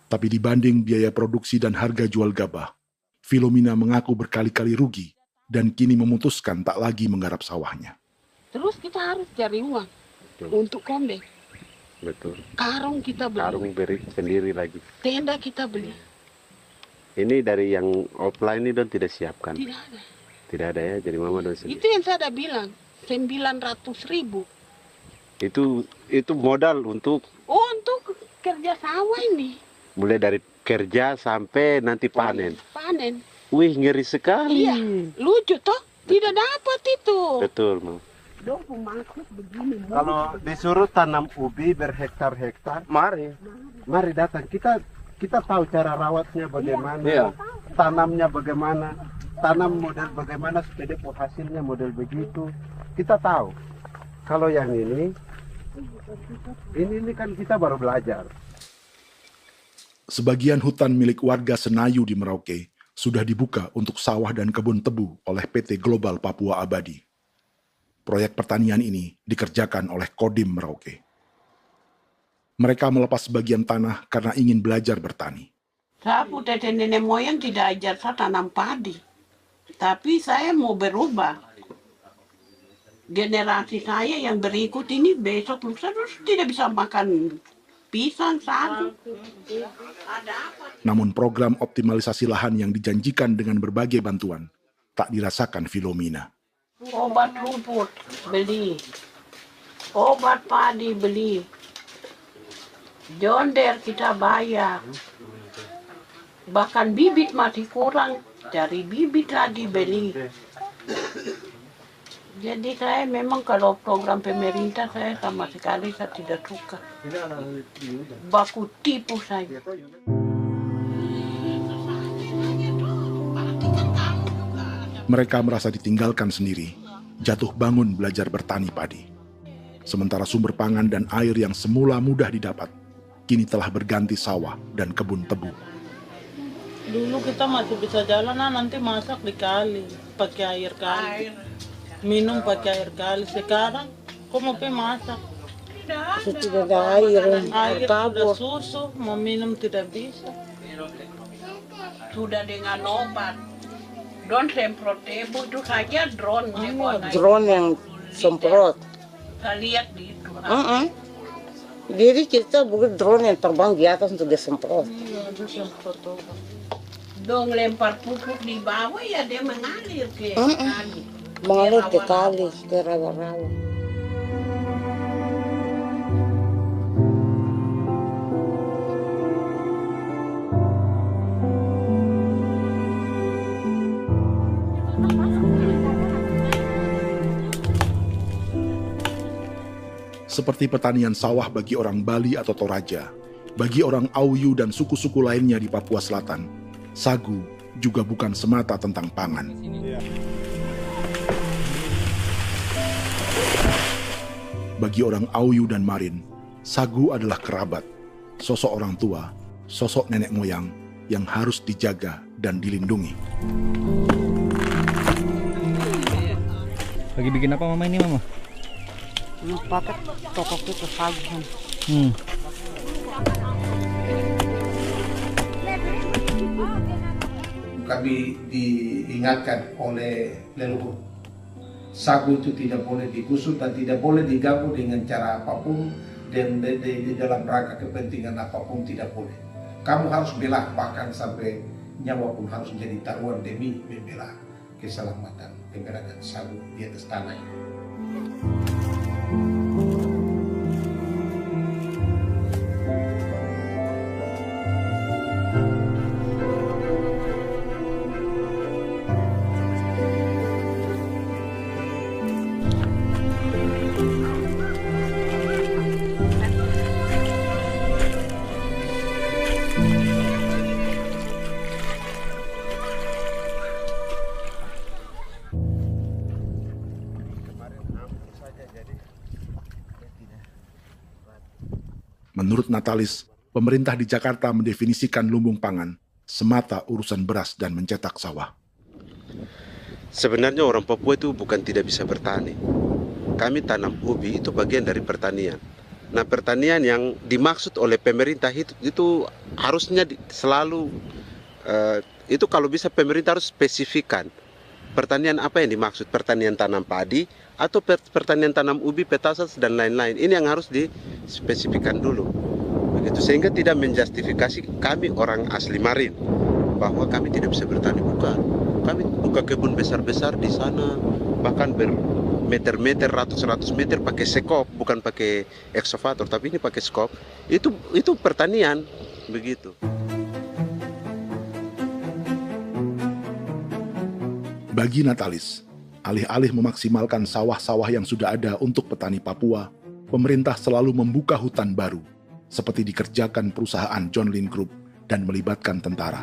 Tapi dibanding biaya produksi dan harga jual gabah, Filomina mengaku berkali-kali rugi dan kini memutuskan tak lagi menggarap sawahnya. Terus kita harus cari uang untuk kambing. Betul. Karung kita beli. Karung beri sendiri lagi. Tenda kita beli. Ini dari yang offline ini don tidak siapkan. Tidak ada. Tidak ada ya, jadi mama don sendiri. Itu yang saya ada bilang, 900.000. Itu modal untuk kerja sawah ini. Mulai dari kerja sampai nanti panen. Panen. Wih, ngeri sekali. Iya, lucu toh? Tidak dapat itu. Betul, Mam. Dong maksud begini. Kalau disuruh tanam ubi berhektar-hektar, mari datang. Kita tahu cara rawatnya bagaimana, iya. Tanamnya bagaimana, tanam model bagaimana supaya hasilnya model begitu. Kita tahu. Kalau yang ini kan kita baru belajar. Sebagian hutan milik warga Senayu di Merauke sudah dibuka untuk sawah dan kebun tebu oleh PT Global Papua Abadi. Proyek pertanian ini dikerjakan oleh Kodim Merauke. Mereka melepas sebagian tanah karena ingin belajar bertani. Saya punya nenek moyang tidak ajar saya tanam padi. Tapi saya mau berubah. Generasi saya yang berikut ini besok lusa tidak bisa makan pisang, sagu. Namun program optimalisasi lahan yang dijanjikan dengan berbagai bantuan tak dirasakan Filomina. Obat rumput beli, obat padi beli, jonder kita bayar, bahkan bibit masih kurang, cari bibit lagi beli. Jadi saya memang kalau program pemerintah saya sama sekali saya tidak suka. Baku tipu saya. Mereka merasa ditinggalkan sendiri, jatuh bangun belajar bertani padi. Sementara sumber pangan dan air yang semula mudah didapat, kini telah berganti sawah dan kebun tebu. Dulu kita masih bisa jalan, nanti masak di kali, pakai air kali. Minum pakai air kali. Sekarang kok mau masak? Tidak ada air. Air sudah susu, mau minum tidak bisa. Sudah dengan obat. Don semprot tebu itu saja drone. Drone yang semprot. Saya lihat di itu. Jadi kita bukan drone yang terbang di atas untuk disemprot. Dong lempar pupuk di bawah ya dia mengalir ke kali. Mengalir ke kali, ke rawa-rawa. Seperti pertanian sawah bagi orang Bali atau Toraja, bagi orang Auyu dan suku-suku lainnya di Papua Selatan, sagu juga bukan semata tentang pangan. Bagi orang Auyu dan Marin, sagu adalah kerabat, sosok orang tua, sosok nenek moyang yang harus dijaga dan dilindungi. Lagi bikin apa mama ini mama? Pakai tokok itu sagu. Kami diingatkan oleh leluhur, sagu itu tidak boleh digusur dan tidak boleh diganggu dengan cara apapun, dan di dalam rangka kepentingan apapun tidak boleh. Kamu harus bela, bahkan sampai nyawa pun harus menjadi taruhan demi membela keselamatan keberadaan sagu di atas tanah ini. Menurut Natalis, pemerintah di Jakarta mendefinisikan lumbung pangan semata urusan beras dan mencetak sawah. Sebenarnya orang Papua itu bukan tidak bisa bertani. Kami tanam ubi itu bagian dari pertanian. Nah, pertanian yang dimaksud oleh pemerintah itu harusnya selalu itu kalau bisa pemerintah harus spesifikkan pertanian apa yang dimaksud, pertanian tanam padi atau pertanian tanam ubi, petasan dan lain-lain. Ini yang harus dispesifikkan dulu. Begitu, sehingga tidak menjustifikasi kami orang asli Marin bahwa kami tidak bisa bertani. Bukan. Kami buka kebun besar-besar di sana, bahkan bermeter-meter, ratus-ratus meter pakai sekop, bukan pakai ekskavator, tapi ini pakai skop. Itu pertanian, begitu. Bagi Natalis, alih-alih memaksimalkan sawah-sawah yang sudah ada untuk petani Papua, pemerintah selalu membuka hutan baru, seperti dikerjakan perusahaan John Lynn Group dan melibatkan tentara.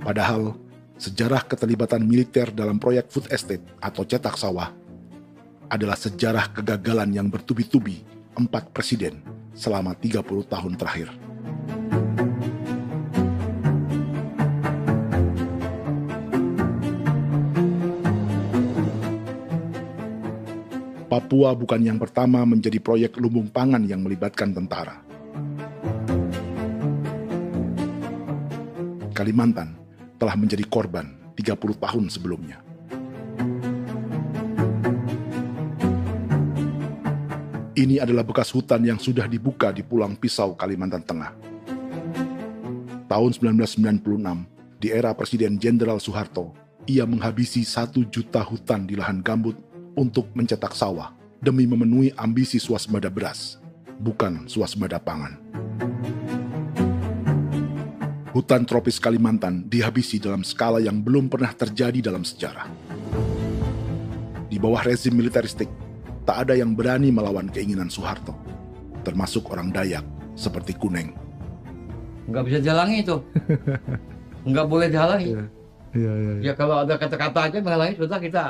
Padahal, sejarah keterlibatan militer dalam proyek food estate atau cetak sawah adalah sejarah kegagalan yang bertubi-tubi 4 presiden selama 30 tahun terakhir. Papua bukan yang pertama menjadi proyek lumbung pangan yang melibatkan tentara. Kalimantan telah menjadi korban 30 tahun sebelumnya. Ini adalah bekas hutan yang sudah dibuka di Pulang Pisau, Kalimantan Tengah. Tahun 1996, di era Presiden Jenderal Soeharto, ia menghabisi 1 juta hutan di lahan gambut untuk mencetak sawah demi memenuhi ambisi swasembada beras, bukan swasembada pangan. Hutan tropis Kalimantan dihabisi dalam skala yang belum pernah terjadi dalam sejarah. Di bawah rezim militeristik, tak ada yang berani melawan keinginan Soeharto, termasuk orang Dayak seperti Kuneng. Nggak bisa dihalangi itu. Nggak boleh dihalangi. Ya kalau ada kata-kata aja menghalangi, sudah kita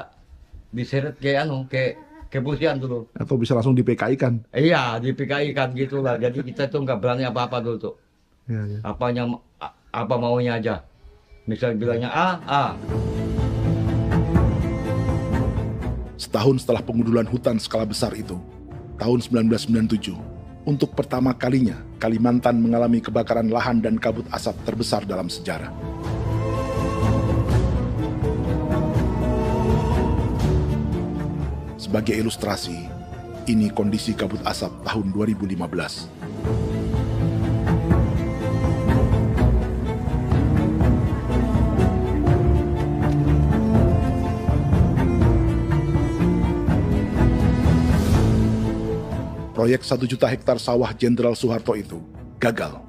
diseret ke kepolisian dulu. Atau bisa langsung di PKI-kan. Iya, di PKI-kan gitulah. Jadi kita tuh nggak berani apa-apa dulu tuh. Apa maunya aja. Misal bilangnya A. Setahun setelah pengundulan hutan skala besar itu, tahun 1997, untuk pertama kalinya Kalimantan mengalami kebakaran lahan dan kabut asap terbesar dalam sejarah. Sebagai ilustrasi, ini kondisi kabut asap tahun 2015. Proyek 1 juta hektar sawah Jenderal Soeharto itu gagal.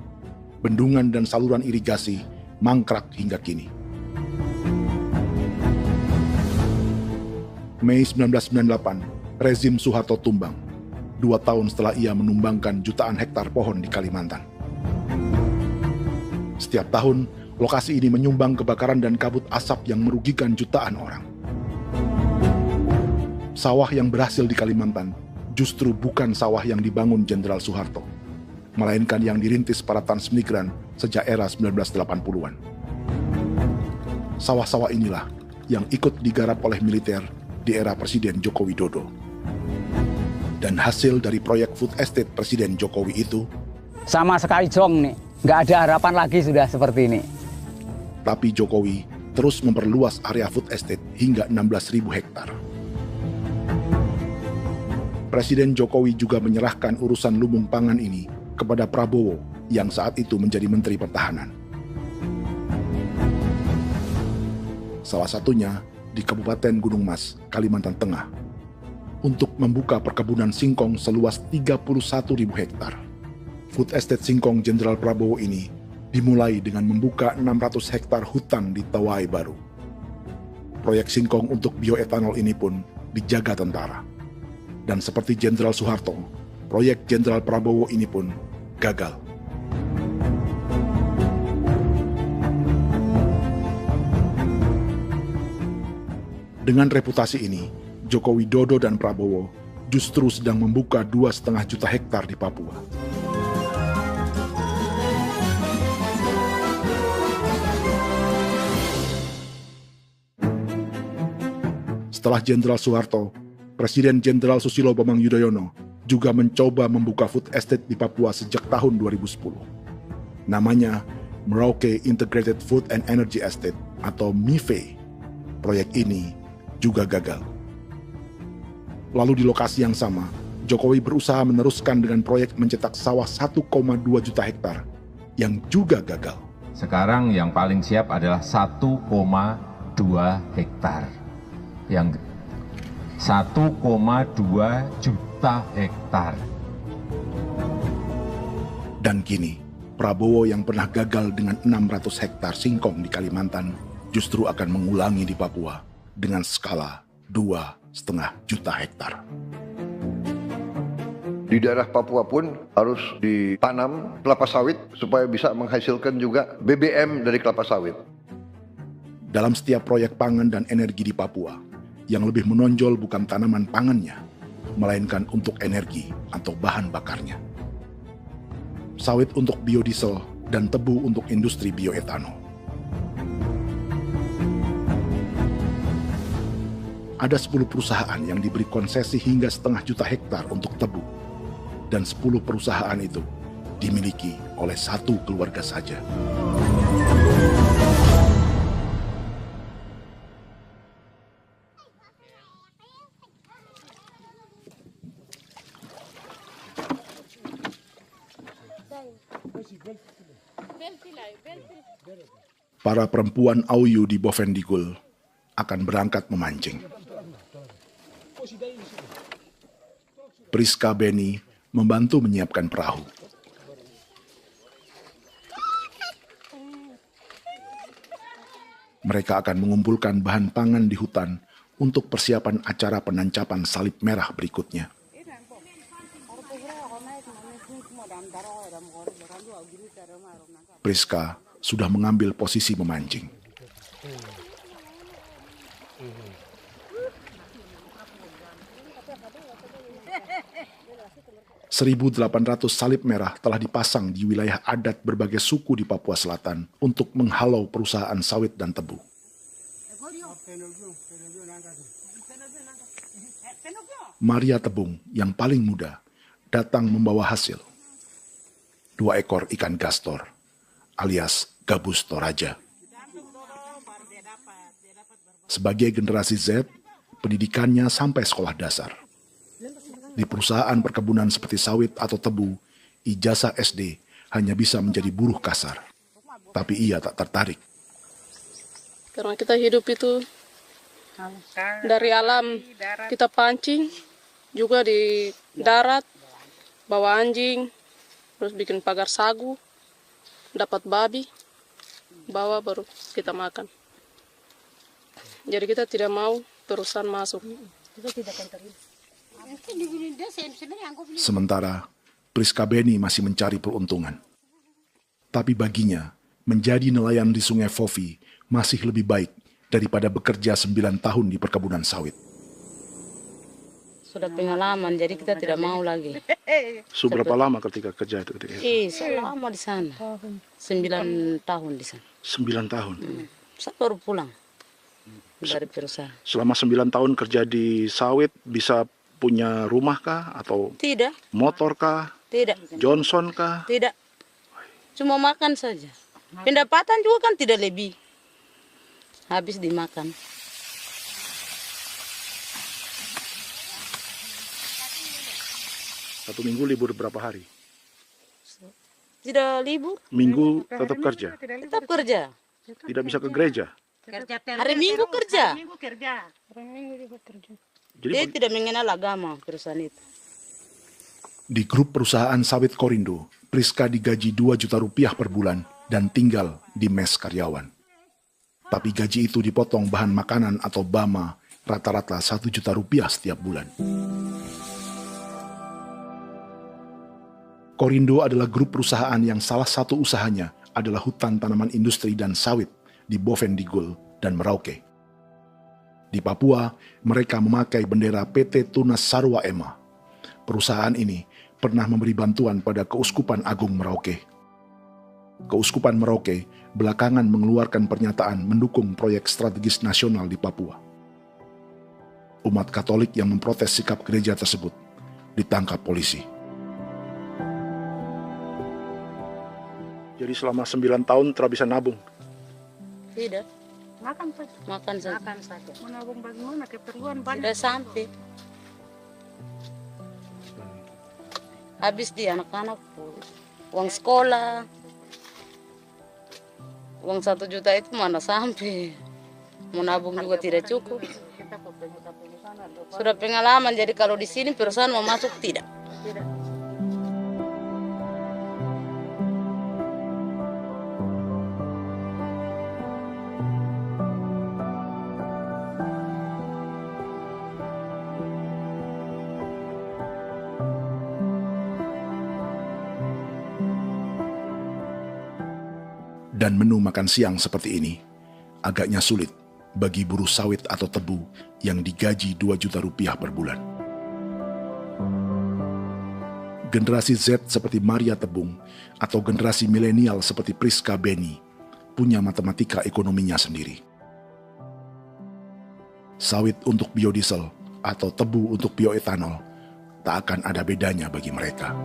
Bendungan dan saluran irigasi mangkrak hingga kini. Mei 1998, rezim Soeharto tumbang, 2 tahun setelah ia menumbangkan jutaan hektar pohon di Kalimantan. Setiap tahun, lokasi ini menyumbang kebakaran dan kabut asap yang merugikan jutaan orang. Sawah yang berhasil di Kalimantan justru bukan sawah yang dibangun Jenderal Soeharto, melainkan yang dirintis para transmigran sejak era 1980-an. Sawah-sawah inilah yang ikut digarap oleh militer di era Presiden Joko Widodo. Dan hasil dari proyek food estate Presiden Jokowi itu sama sekali jong nih, nggak ada harapan lagi sudah seperti ini. Tapi Jokowi terus memperluas area food estate hingga 16.000 hektar. Presiden Jokowi juga menyerahkan urusan lumbung pangan ini kepada Prabowo yang saat itu menjadi Menteri Pertahanan. Salah satunya di Kabupaten Gunung Mas, Kalimantan Tengah, untuk membuka perkebunan singkong seluas 31.000 hektar. Food Estate Singkong Jenderal Prabowo ini dimulai dengan membuka 600 hektar hutan di Tawai Baru. Proyek singkong untuk bioetanol ini pun dijaga tentara. Dan seperti Jenderal Soeharto, proyek Jenderal Prabowo ini pun gagal. Dengan reputasi ini, Joko Widodo dan Prabowo justru sedang membuka 2,5 juta hektar di Papua. Setelah Jenderal Soeharto, Presiden Jenderal Susilo Bambang Yudhoyono juga mencoba membuka food estate di Papua sejak tahun 2010. Namanya Merauke Integrated Food and Energy Estate atau MIFE. Proyek ini juga gagal. Lalu di lokasi yang sama, Jokowi berusaha meneruskan dengan proyek mencetak sawah 1,2 juta hektar yang juga gagal. Sekarang yang paling siap adalah 1,2 hektar. Yang 1,2 juta hektar. Dan kini, Prabowo yang pernah gagal dengan 600 hektar singkong di Kalimantan justru akan mengulangi di Papua dengan skala 2,5 juta hektar. Di daerah Papua pun harus ditanam kelapa sawit supaya bisa menghasilkan juga BBM dari kelapa sawit. Dalam setiap proyek pangan dan energi di Papua, yang lebih menonjol bukan tanaman pangannya, melainkan untuk energi atau bahan bakarnya. Sawit untuk biodiesel dan tebu untuk industri bioetanol. Ada 10 perusahaan yang diberi konsesi hingga 0,5 juta hektar untuk tebu. Dan 10 perusahaan itu dimiliki oleh 1 keluarga saja. Para perempuan Auyu di Bovendigul akan berangkat memancing. Priska Beni membantu menyiapkan perahu. Mereka akan mengumpulkan bahan pangan di hutan untuk persiapan acara penancapan salib merah berikutnya. Priska sudah mengambil posisi memancing. .800 salib merah telah dipasang di wilayah adat berbagai suku di Papua Selatan untuk menghalau perusahaan sawit dan tebu. Maria Tebung yang paling muda datang membawa hasil. 2 ekor ikan gastor alias gabus toraja. Sebagai generasi Z, pendidikannya sampai sekolah dasar. Di perusahaan perkebunan seperti sawit atau tebu, ijazah SD hanya bisa menjadi buruh kasar. Tapi ia tak tertarik. Karena kita hidup itu dari alam, kita pancing, juga di darat, bawa anjing, terus bikin pagar sagu, dapat babi, bawa baru kita makan. Jadi kita tidak mau terusan masuk. Sementara Priska Beni masih mencari peruntungan. Tapi baginya, menjadi nelayan di Sungai Fofi masih lebih baik daripada bekerja 9 tahun di perkebunan sawit. Sudah pengalaman, jadi kita tidak mau lagi. Sudah berapa lama ketika kerja itu? Selama di sana. 9 tahun di sana. 9 tahun? Saya baru pulang dari perusahaan. Selama 9 tahun kerja di sawit, bisa punya rumah kah? Atau Tidak. motor kah? Tidak. Johnson kah? Tidak. Cuma makan saja. Pendapatan juga kan tidak lebih. Habis dimakan. Satu minggu libur berapa hari? Tidak libur. Minggu tetap kerja? Tetap kerja. Tidak bisa ke gereja? Hari Minggu kerja. Hari Minggu juga kerja. Dia tidak mengenal agama perusahaan itu. Di grup perusahaan sawit Korindo, Priska digaji 2 juta rupiah per bulan dan tinggal di mes karyawan. Tapi gaji itu dipotong bahan makanan atau BAMA rata-rata 1 juta rupiah setiap bulan. Korindo adalah grup perusahaan yang salah satu usahanya adalah hutan tanaman industri dan sawit di Bovendigul dan Merauke. Di Papua, mereka memakai bendera PT Tunas Sarwa Ema. Perusahaan ini pernah memberi bantuan pada Keuskupan Agung Merauke. Keuskupan Merauke belakangan mengeluarkan pernyataan mendukung proyek strategis nasional di Papua. Umat Katolik yang memprotes sikap gereja tersebut ditangkap polisi. Jadi selama 9 tahun tidak bisa nabung? Tidak. Makan saja. Makan saja. Makan saja. Menabung bagaimana? Keperluan banyak. Tidak sampai. Habis di anak-anak uang sekolah. Uang 1 juta itu mana sampai. Mau nabung juga tidak cukup. Sudah pengalaman, jadi kalau di sini perusahaan mau masuk tidak. Dan menu makan siang seperti ini agaknya sulit bagi buruh sawit atau tebu yang digaji 2 juta rupiah per bulan. Generasi Z seperti Maria Tebung atau generasi milenial seperti Priska Beni punya matematika ekonominya sendiri. Sawit untuk biodiesel atau tebu untuk bioetanol tak akan ada bedanya bagi mereka.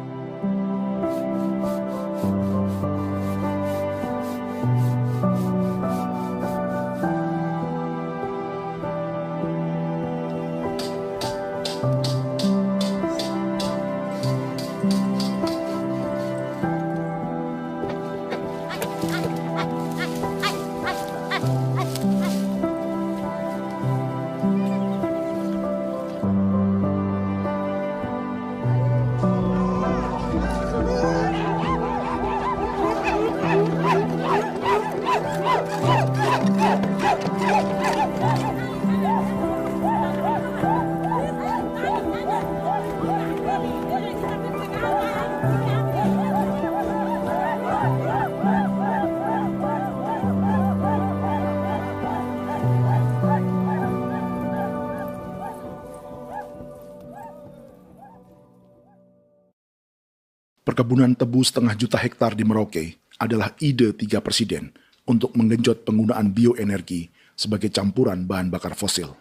Perkebunan tebu 1,5 juta hektar di Merauke adalah ide 3 presiden untuk menggenjot penggunaan bioenergi sebagai campuran bahan bakar fosil.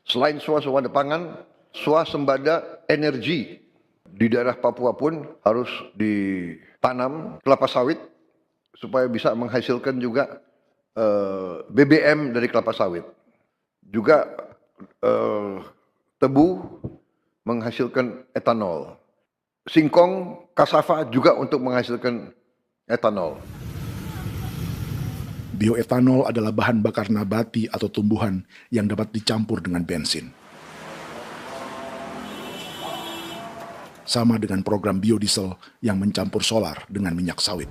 Selain swasembada pangan, swasembada energi di daerah Papua pun harus ditanam kelapa sawit supaya bisa menghasilkan juga BBM dari kelapa sawit. Juga tebu menghasilkan etanol. Singkong, kasava juga untuk menghasilkan etanol. Bioetanol adalah bahan bakar nabati atau tumbuhan yang dapat dicampur dengan bensin. Sama dengan program biodiesel yang mencampur solar dengan minyak sawit.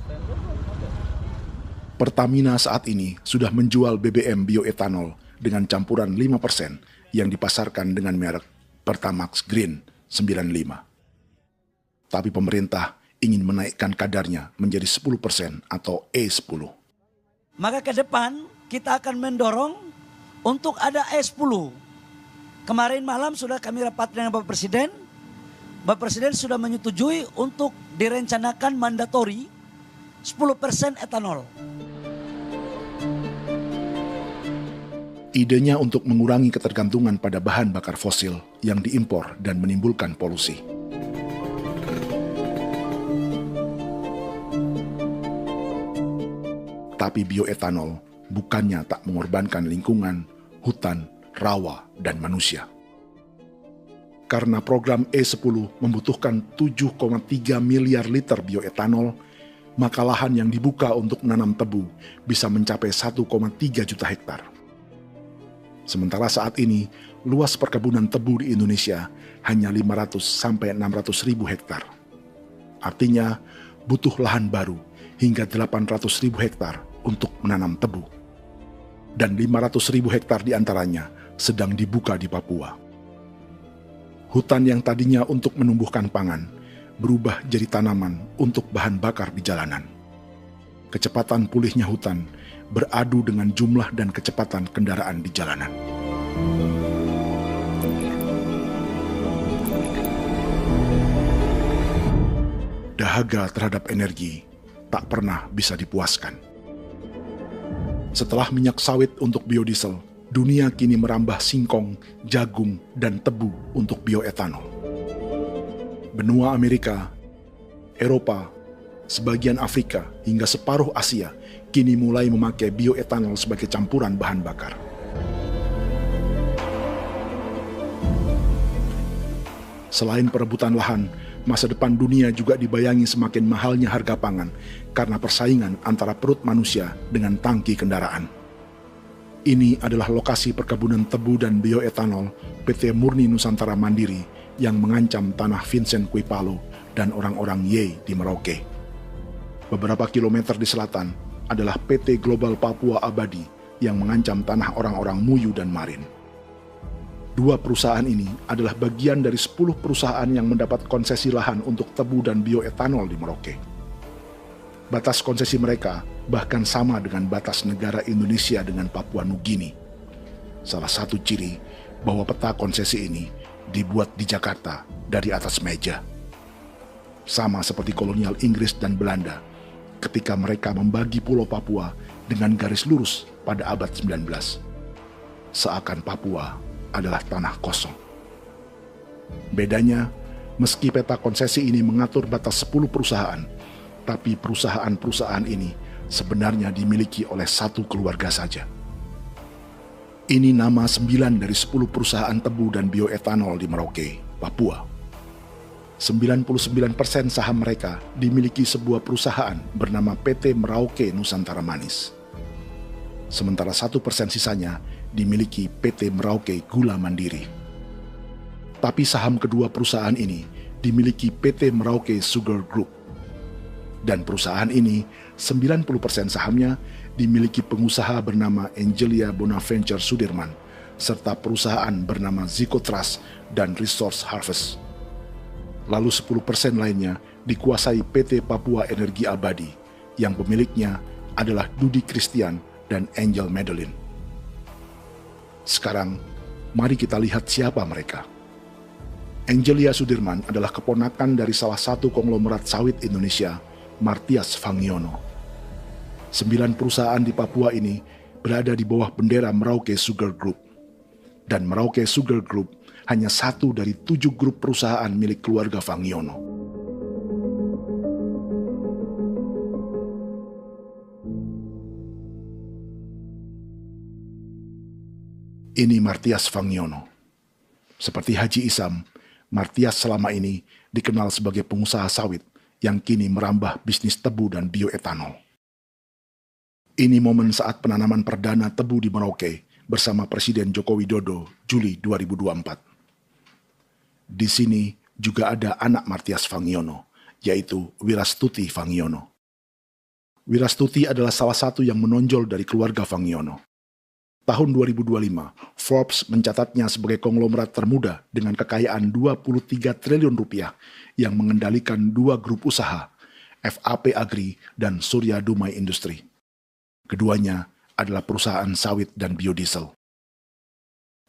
Pertamina saat ini sudah menjual BBM bioetanol dengan campuran 5% yang dipasarkan dengan merek Pertamax Green 95. Tapi pemerintah ingin menaikkan kadarnya menjadi 10% atau E10. Maka ke depan kita akan mendorong untuk ada E10. Kemarin malam sudah kami rapat dengan Bapak Presiden. Bapak Presiden sudah menyetujui untuk direncanakan mandatori 10% etanol. Idenya untuk mengurangi ketergantungan pada bahan bakar fosil yang diimpor dan menimbulkan polusi. Tapi bioetanol bukannya tak mengorbankan lingkungan, hutan, rawa, dan manusia. Karena program E10 membutuhkan 7,3 miliar liter bioetanol, maka lahan yang dibuka untuk menanam tebu bisa mencapai 1,3 juta hektar. Sementara saat ini, luas perkebunan tebu di Indonesia hanya 500 sampai 600 ribu hektar. Artinya, butuh lahan baru hingga 800 ribu hektar untuk menanam tebu. Dan 500 ribu hektar diantaranya sedang dibuka di Papua. Hutan yang tadinya untuk menumbuhkan pangan berubah jadi tanaman untuk bahan bakar di jalanan. Kecepatan pulihnya hutan beradu dengan jumlah dan kecepatan kendaraan di jalanan. Dahaga terhadap energi tak pernah bisa dipuaskan. Setelah minyak sawit untuk biodiesel, dunia kini merambah singkong, jagung, dan tebu untuk bioetanol. Benua Amerika, Eropa, sebagian Afrika, hingga separuh Asia kini mulai memakai bioetanol sebagai campuran bahan bakar. Selain perebutan lahan, masa depan dunia juga dibayangi semakin mahalnya harga pangan karena persaingan antara perut manusia dengan tangki kendaraan. Ini adalah lokasi perkebunan tebu dan bioetanol PT Murni Nusantara Mandiri yang mengancam tanah Vincent Quipalo dan orang-orang Ye di Merauke. Beberapa kilometer di selatan adalah PT Global Papua Abadi yang mengancam tanah orang-orang Muyu dan Marin. Dua perusahaan ini adalah bagian dari 10 perusahaan yang mendapat konsesi lahan untuk tebu dan bioetanol di Merauke. Batas konsesi mereka bahkan sama dengan batas negara Indonesia dengan Papua Nugini. Salah satu ciri bahwa peta konsesi ini dibuat di Jakarta dari atas meja. Sama seperti kolonial Inggris dan Belanda ketika mereka membagi Pulau Papua dengan garis lurus pada abad 19. Seakan Papua adalah tanah kosong. Bedanya, meski peta konsesi ini mengatur batas 10 perusahaan, tapi perusahaan-perusahaan ini sebenarnya dimiliki oleh satu keluarga saja. Ini nama 9 dari 10 perusahaan tebu dan bioetanol di Merauke, Papua. 99% saham mereka dimiliki sebuah perusahaan bernama PT Merauke Nusantara Manis. Sementara 1% sisanya dimiliki PT Merauke Gula Mandiri. Tapi saham kedua perusahaan ini dimiliki PT Merauke Sugar Group. Dan perusahaan ini, 90% sahamnya dimiliki pengusaha bernama Angelia Bonaventure Sudirman, serta perusahaan bernama Zico Trust dan Resource Harvest. Lalu 10% lainnya dikuasai PT Papua Energi Abadi, yang pemiliknya adalah Dudi Christian dan Angel Madeline. Sekarang, mari kita lihat siapa mereka. Angelia Sudirman adalah keponakan dari salah satu konglomerat sawit Indonesia, Martias Fangiono. 9 perusahaan di Papua ini berada di bawah bendera Merauke Sugar Group. Dan Merauke Sugar Group hanya satu dari 7 grup perusahaan milik keluarga Fangiono. Ini Martias Fangiono. Seperti Haji Isam, Martias selama ini dikenal sebagai pengusaha sawit yang kini merambah bisnis tebu dan bioetanol. Ini momen saat penanaman perdana tebu di Merauke bersama Presiden Joko Widodo Juli 2024. Di sini juga ada anak Martias Fangiono, yaitu Wirastuti Fangiono. Wirastuti adalah salah satu yang menonjol dari keluarga Fangiono. Tahun 2025, Forbes mencatatnya sebagai konglomerat termuda dengan kekayaan 23 triliun rupiah yang mengendalikan 2 grup usaha, FAP Agri dan Surya Dumai Industri. Keduanya adalah perusahaan sawit dan biodiesel.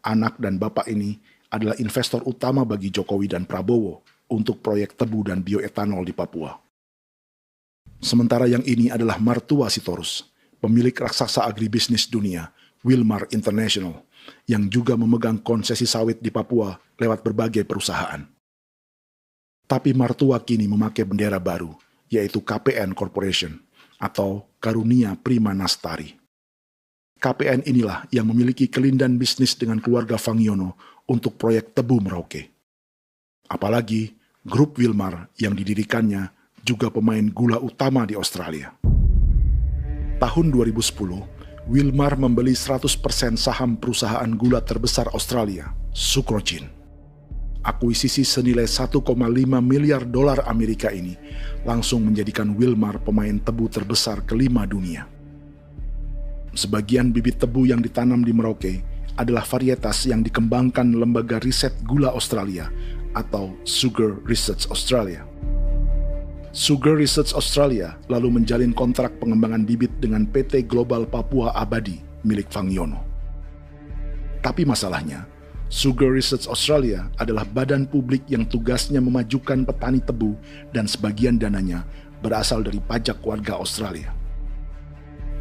Anak dan bapak ini adalah investor utama bagi Jokowi dan Prabowo untuk proyek tebu dan bioetanol di Papua. Sementara yang ini adalah Martua Sitorus, pemilik raksasa agribisnis dunia, Wilmar International, yang juga memegang konsesi sawit di Papua lewat berbagai perusahaan. Tapi Martua kini memakai bendera baru, yaitu KPN Corporation atau Karunia Prima Nastari. KPN inilah yang memiliki kelindan bisnis dengan keluarga Fangiono untuk proyek tebu Merauke. Apalagi grup Wilmar yang didirikannya juga pemain gula utama di Australia. Tahun 2010, Wilmar membeli 100% saham perusahaan gula terbesar Australia, Sucrogin. Akuisisi senilai 1,5 miliar dolar Amerika ini langsung menjadikan Wilmar pemain tebu terbesar kelima dunia. Sebagian bibit tebu yang ditanam di Merauke adalah varietas yang dikembangkan Lembaga Riset Gula Australia atau Sugar Research Australia. Sugar Research Australia lalu menjalin kontrak pengembangan bibit dengan PT Global Papua Abadi milik Fangiono. Tapi masalahnya, Sugar Research Australia adalah badan publik yang tugasnya memajukan petani tebu dan sebagian dananya berasal dari pajak warga Australia.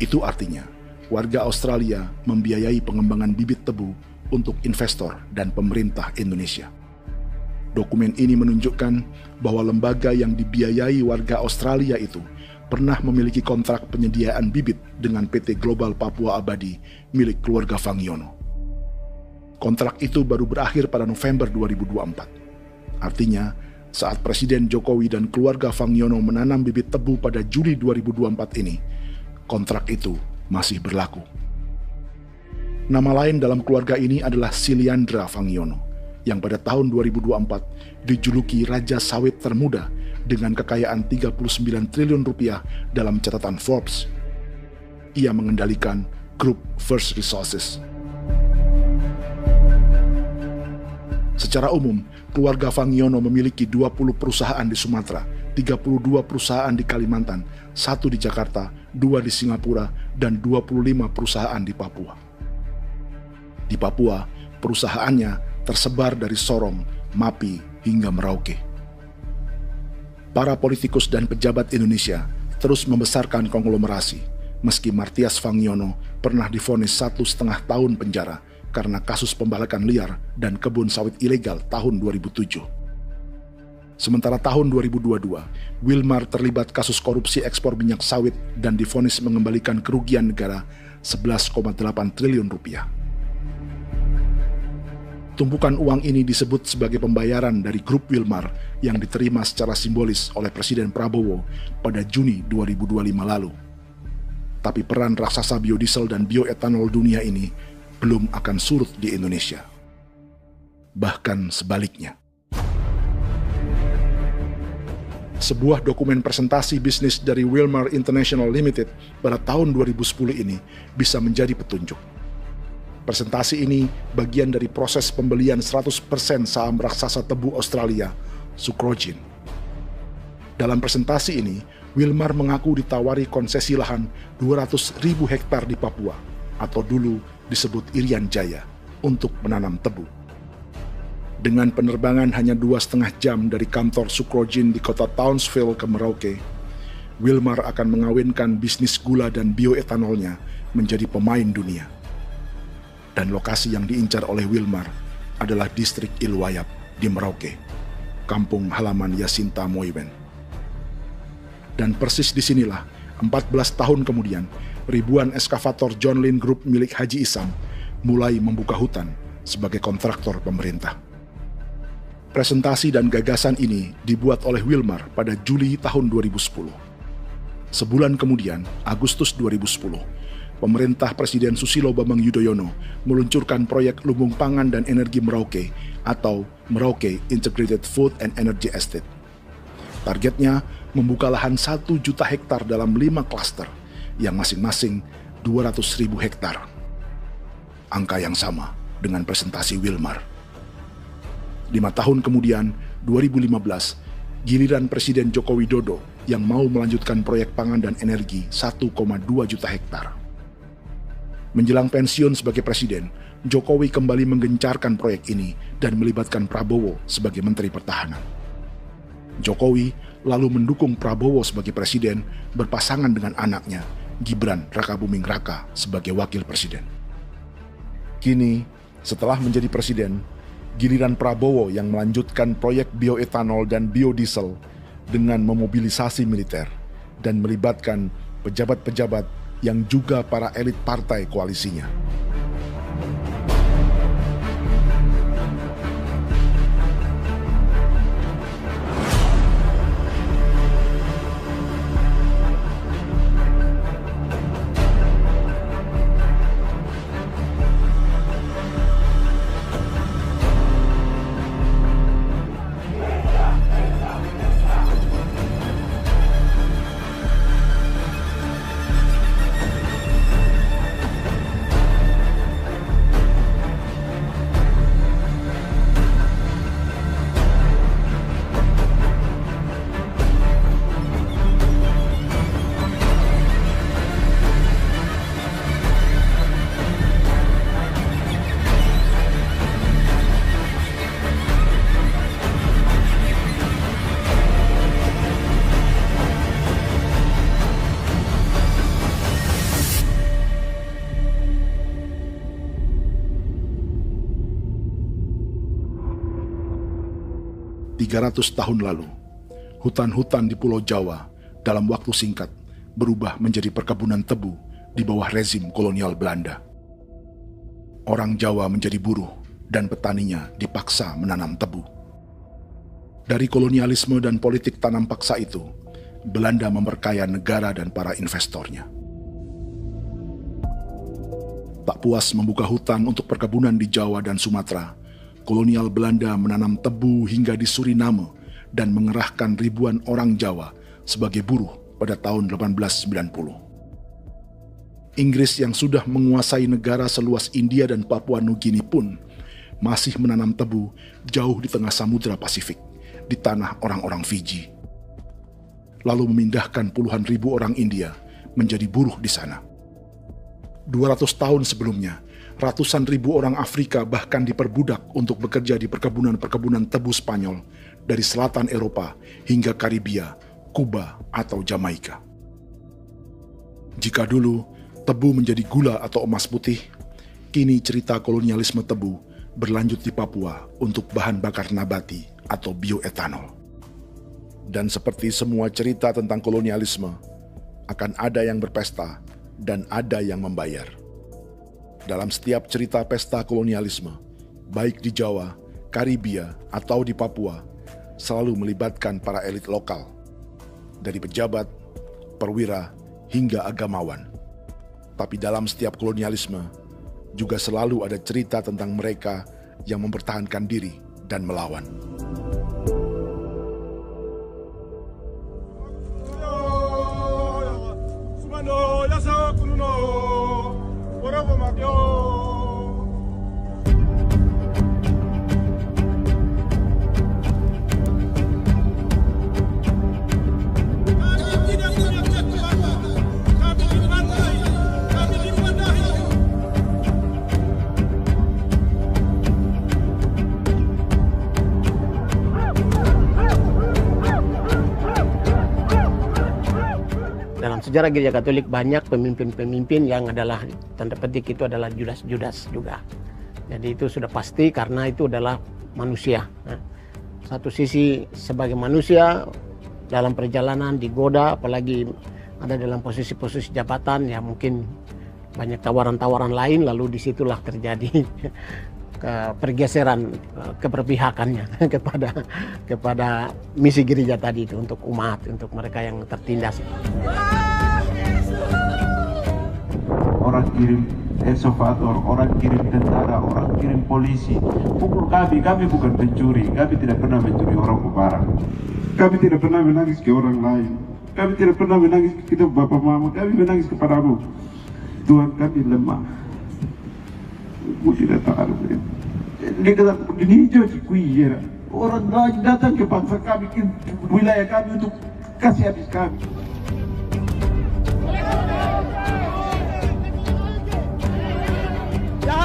Itu artinya, warga Australia membiayai pengembangan bibit tebu untuk investor dan pemerintah Indonesia. Dokumen ini menunjukkan bahwa lembaga yang dibiayai warga Australia itu pernah memiliki kontrak penyediaan bibit dengan PT Global Papua Abadi milik keluarga Fangiono. Kontrak itu baru berakhir pada November 2024. Artinya, saat Presiden Jokowi dan keluarga Fangiono menanam bibit tebu pada Juli 2024 ini, kontrak itu masih berlaku. Nama lain dalam keluarga ini adalah Siliandra Fangiono, yang pada tahun 2024 dijuluki Raja Sawit Termuda dengan kekayaan 39 triliun rupiah dalam catatan Forbes. Ia mengendalikan grup First Resources. Secara umum, keluarga Fangiono memiliki 20 perusahaan di Sumatera, 32 perusahaan di Kalimantan, 1 di Jakarta, 2 di Singapura, dan 25 perusahaan di Papua. Di Papua, perusahaannya tersebar dari Sorong, Mapi, hingga Merauke. Para politikus dan pejabat Indonesia terus membesarkan konglomerasi, meski Martias Fangiono pernah divonis 1,5 tahun penjara karena kasus pembalakan liar dan kebun sawit ilegal tahun 2007. Sementara tahun 2022, Wilmar terlibat kasus korupsi ekspor minyak sawit dan divonis mengembalikan kerugian negara 11,8 triliun rupiah. Tumpukan uang ini disebut sebagai pembayaran dari grup Wilmar yang diterima secara simbolis oleh Presiden Prabowo pada Juni 2025 lalu. Tapi peran raksasa biodiesel dan bioetanol dunia ini belum akan surut di Indonesia. Bahkan sebaliknya. Sebuah dokumen presentasi bisnis dari Wilmar International Limited pada tahun 2010 ini bisa menjadi petunjuk. Presentasi ini bagian dari proses pembelian 100% saham raksasa tebu Australia, Sucrogin. Dalam presentasi ini, Wilmar mengaku ditawari konsesi lahan 200.000 hektar di Papua, atau dulu disebut Irian Jaya, untuk menanam tebu. Dengan penerbangan hanya 2,5 jam dari kantor Sucrogin di kota Townsville ke Merauke, Wilmar akan mengawinkan bisnis gula dan bioetanolnya menjadi pemain dunia. Dan lokasi yang diincar oleh Wilmar adalah distrik Ilwayap di Merauke, kampung halaman Yasinta Moiwen. Dan persis disinilah, 14 tahun kemudian, ribuan eskavator John Lynn Group milik Haji Isam mulai membuka hutan sebagai kontraktor pemerintah. Presentasi dan gagasan ini dibuat oleh Wilmar pada Juli tahun 2010. Sebulan kemudian, Agustus 2010, pemerintah Presiden Susilo Bambang Yudhoyono meluncurkan proyek Lumbung Pangan dan Energi Merauke atau Merauke Integrated Food and Energy Estate. Targetnya membuka lahan 1 juta hektar dalam 5 klaster yang masing-masing 200.000 hektar. Angka yang sama dengan presentasi Wilmar. 5 tahun kemudian, 2015, giliran Presiden Joko Widodo yang mau melanjutkan proyek pangan dan energi 1,2 juta hektar. Menjelang pensiun sebagai presiden, Jokowi kembali menggencarkan proyek ini dan melibatkan Prabowo sebagai Menteri Pertahanan. Jokowi lalu mendukung Prabowo sebagai presiden berpasangan dengan anaknya, Gibran Rakabuming Raka sebagai wakil presiden. Kini, setelah menjadi presiden, giliran Prabowo yang melanjutkan proyek bioetanol dan biodiesel dengan memobilisasi militer dan melibatkan pejabat-pejabat yang juga para elit partai koalisinya. Tahun lalu, hutan-hutan di Pulau Jawa dalam waktu singkat berubah menjadi perkebunan tebu di bawah rezim kolonial Belanda. Orang Jawa menjadi buruh dan petaninya dipaksa menanam tebu. Dari kolonialisme dan politik tanam paksa itu, Belanda memperkaya negara dan para investornya. Tak puas membuka hutan untuk perkebunan di Jawa dan Sumatera, kolonial Belanda menanam tebu hingga di Suriname dan mengerahkan ribuan orang Jawa sebagai buruh pada tahun 1890. Inggris yang sudah menguasai negara seluas India dan Papua Nugini pun masih menanam tebu jauh di tengah Samudra Pasifik, di tanah orang-orang Fiji. Lalu memindahkan puluhan ribu orang India menjadi buruh di sana. 200 tahun sebelumnya, ratusan ribu orang Afrika bahkan diperbudak untuk bekerja di perkebunan-perkebunan tebu Spanyol dari selatan Eropa hingga Karibia, Kuba, atau Jamaika. Jika dulu tebu menjadi gula atau emas putih, kini cerita kolonialisme tebu berlanjut di Papua untuk bahan bakar nabati atau bioetanol. Dan seperti semua cerita tentang kolonialisme, akan ada yang berpesta dan ada yang membayar. Dalam setiap cerita pesta kolonialisme, baik di Jawa, Karibia, atau di Papua, selalu melibatkan para elit lokal, dari pejabat, perwira, hingga agamawan. Tapi dalam setiap kolonialisme, juga selalu ada cerita tentang mereka yang mempertahankan diri dan melawan. Dalam sejarah Gereja Katolik banyak pemimpin-pemimpin yang adalah tanda petik itu adalah Judas-Judas juga. Jadi itu sudah pasti karena itu adalah manusia. Satu sisi sebagai manusia dalam perjalanan digoda, apalagi ada dalam posisi-posisi jabatan ya mungkin banyak tawaran-tawaran lain, lalu disitulah terjadi pergeseran keberpihakannya kepada misi gereja tadi itu untuk umat, untuk mereka yang tertindas. Orang kirim ekskavator, orang kirim tentara, orang kirim polisi. Pukul kami bukan pencuri, kami tidak pernah mencuri orang barang. Kami tidak pernah menangis ke orang lain. Kami tidak pernah menangis ke kita bapak mama, kami menangis kepadamu. Tuhan kami lemah. Aku tidak tahu. Dia kata, ini hijau cikui ya. Orang lain datang ke bangsa kami, ke wilayah kami untuk kasih habis kami.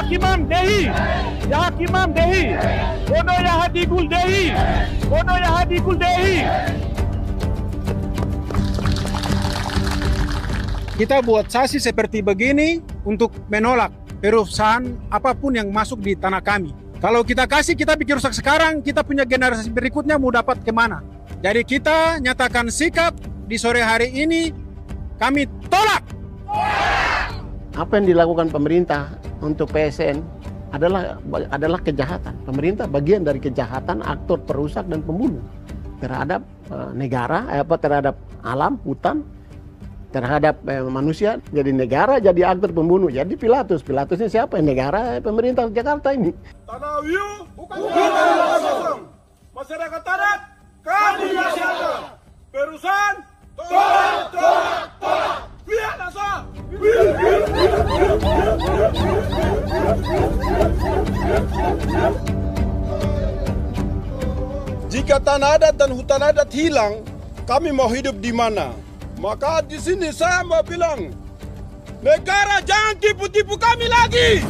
Yakimam Dehi, Yakimam Dehi, Bono Yahadigul Dehi, Bono Yahadigul Dehi. Kita buat sasi seperti begini untuk menolak perusahaan apapun yang masuk di tanah kami. Kalau kita kasih, kita bikin rusak sekarang, kita punya generasi berikutnya mau dapat kemana. Jadi kita nyatakan sikap di sore hari ini, kami tolak. Apa yang dilakukan pemerintah untuk PSN adalah kejahatan. Pemerintah bagian dari kejahatan, aktor perusak dan pembunuh terhadap negara, terhadap alam, hutan, terhadap manusia. Jadi negara jadi aktor pembunuh. Jadi Pilatusnya siapa? Negara, pemerintah Jakarta ini. Tanah Wiu bukan tanah kosong. Masyarakat adat kami masyarakat. Perusahaan tolak. Biar asal. Jika tanah adat dan hutan adat hilang, kami mau hidup di mana? Maka di sini saya mau bilang, negara jangan tipu-tipu kami lagi.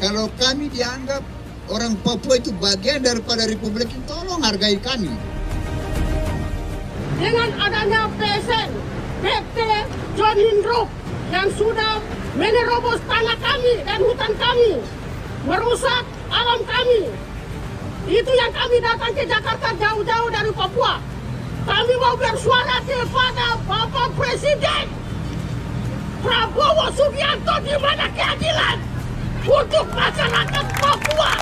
Kalau kami dianggap orang Papua itu bagian daripada Republik ini, tolong hargai kami. Dengan adanya PSN, PT John Hindrook yang sudah menerobos tanah kami dan hutan kami, merusak alam kami. Itu yang kami datang ke Jakarta jauh-jauh dari Papua. Kami mau bersuara kepada Bapak Presiden Prabowo Subianto, di mana keadilan untuk masyarakat Papua.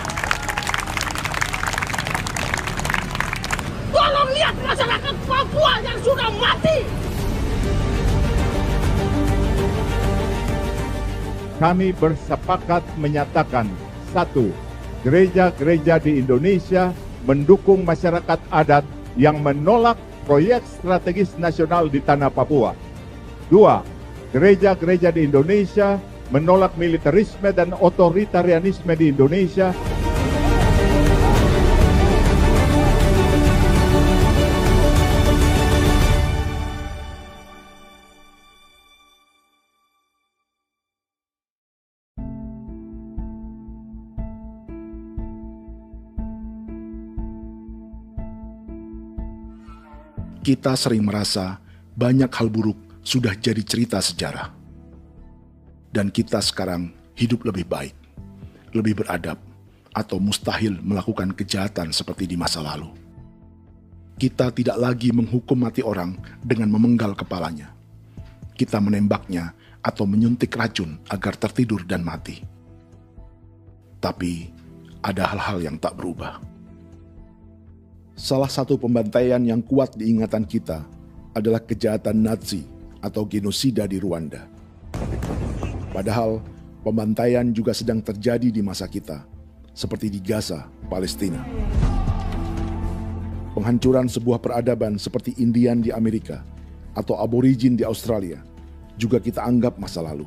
Tolong lihat masyarakat Papua yang sudah mati. Kami bersepakat menyatakan, 1. Gereja-gereja di Indonesia mendukung masyarakat adat yang menolak proyek strategis nasional di tanah Papua. 2. Gereja-gereja di Indonesia menolak militerisme dan otoritarianisme di Indonesia. Kita sering merasa banyak hal buruk sudah jadi cerita sejarah. Dan kita sekarang hidup lebih baik, lebih beradab, atau mustahil melakukan kejahatan seperti di masa lalu. Kita tidak lagi menghukum mati orang dengan memenggal kepalanya. Kita menembaknya atau menyuntik racun agar tertidur dan mati. Tapi ada hal-hal yang tak berubah. Salah satu pembantaian yang kuat di ingatan kita adalah kejahatan Nazi atau genosida di Rwanda. Padahal pembantaian juga sedang terjadi di masa kita, seperti di Gaza, Palestina. Penghancuran sebuah peradaban seperti Indian di Amerika atau aborigin di Australia juga kita anggap masa lalu.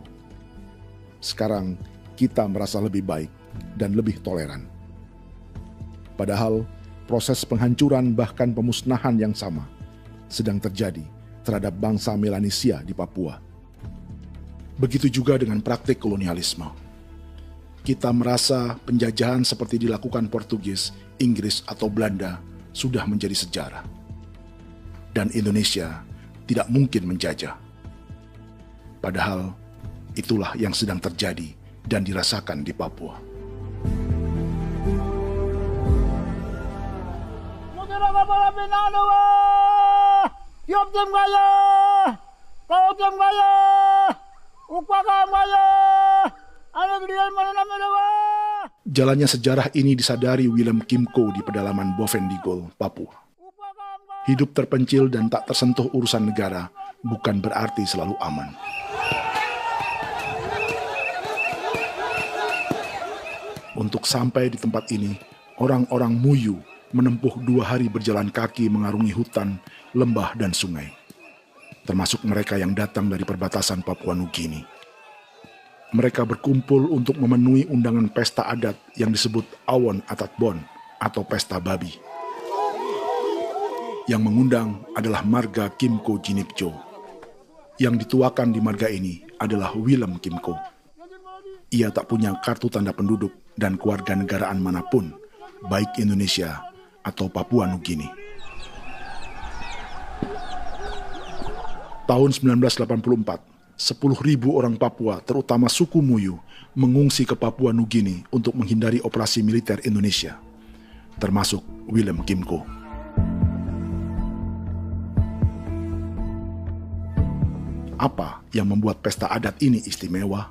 Sekarang kita merasa lebih baik dan lebih toleran. Padahal proses penghancuran bahkan pemusnahan yang sama sedang terjadi terhadap bangsa Melanesia di Papua. Begitu juga dengan praktik kolonialisme. Kita merasa penjajahan seperti dilakukan Portugis, Inggris, atau Belanda sudah menjadi sejarah. Dan Indonesia tidak mungkin menjajah. Padahal itulah yang sedang terjadi dan dirasakan di Papua. Kawasan Maya, Upaka Maya, anak dia mana nama. Jalannya sejarah ini disadari Willem Kimco di pedalaman Bovendigol, Papua. Hidup terpencil dan tak tersentuh urusan negara bukan berarti selalu aman. Untuk sampai di tempat ini, orang-orang Muyu menempuh 2 hari berjalan kaki mengarungi hutan, lembah, dan sungai. Termasuk mereka yang datang dari perbatasan Papua Nugini. Mereka berkumpul untuk memenuhi undangan pesta adat yang disebut Awon Atatbon atau Pesta Babi. Yang mengundang adalah marga Kimco Jinipjo. Yang dituakan di marga ini adalah Willem Kimco. Ia tak punya kartu tanda penduduk dan kewarganegaraan manapun, baik Indonesia atau Papua Nugini. Tahun 1984, 10.000 orang Papua, terutama suku Muyu, mengungsi ke Papua Nugini untuk menghindari operasi militer Indonesia, termasuk Willem Kimco. Apa yang membuat pesta adat ini istimewa?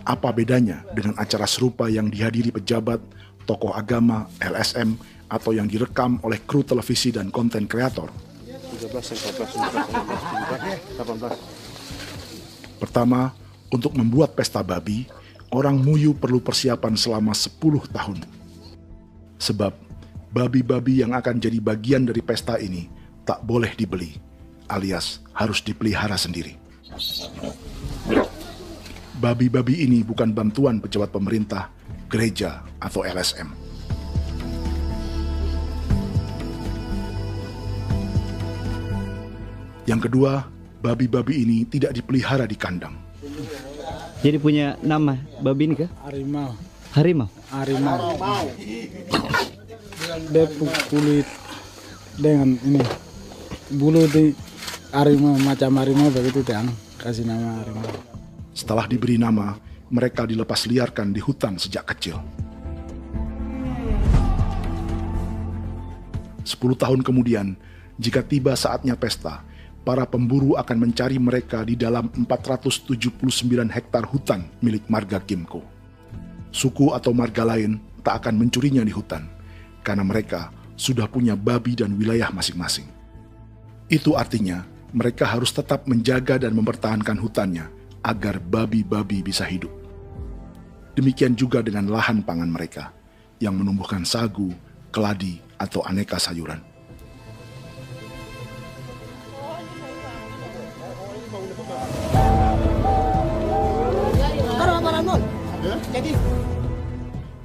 Apa bedanya dengan acara serupa yang dihadiri pejabat, tokoh agama, LSM, atau yang direkam oleh kru televisi dan konten kreator? 18. Pertama, untuk membuat pesta babi, orang Muyu perlu persiapan selama 10 tahun. Sebab, babi-babi yang akan jadi bagian dari pesta ini tak boleh dibeli, alias harus dipelihara sendiri. Babi-babi ini bukan bantuan pejabat pemerintah, gereja, atau LSM. Yang kedua, babi-babi ini tidak dipelihara di kandang. Jadi punya nama babi ini kah? Harimau. Harimau? Harimau. Dia kulit dengan ini bulu di harimau, macam harimau begitu yang kasih nama harimau. Setelah diberi nama, mereka dilepas liarkan di hutan sejak kecil. 10 tahun kemudian, jika tiba saatnya pesta, para pemburu akan mencari mereka di dalam 479 hektar hutan milik marga Kimco. Suku atau marga lain tak akan mencurinya di hutan, karena mereka sudah punya babi dan wilayah masing-masing. Itu artinya mereka harus tetap menjaga dan mempertahankan hutannya agar babi-babi bisa hidup. Demikian juga dengan lahan pangan mereka, yang menumbuhkan sagu, keladi, atau aneka sayuran.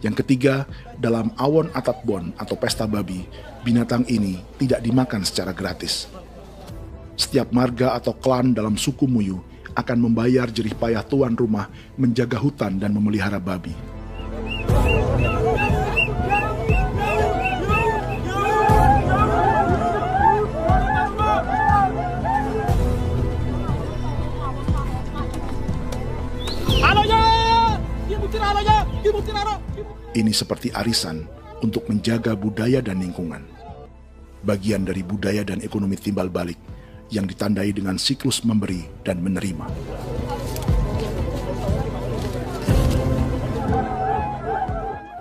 Yang ketiga, dalam Awon Atatbon atau pesta babi, binatang ini tidak dimakan secara gratis. Setiap marga atau klan dalam suku Muyu akan membayar jerih payah tuan rumah menjaga hutan dan memelihara babi. Ini seperti arisan untuk menjaga budaya dan lingkungan. Bagian dari budaya dan ekonomi timbal balik yang ditandai dengan siklus memberi dan menerima.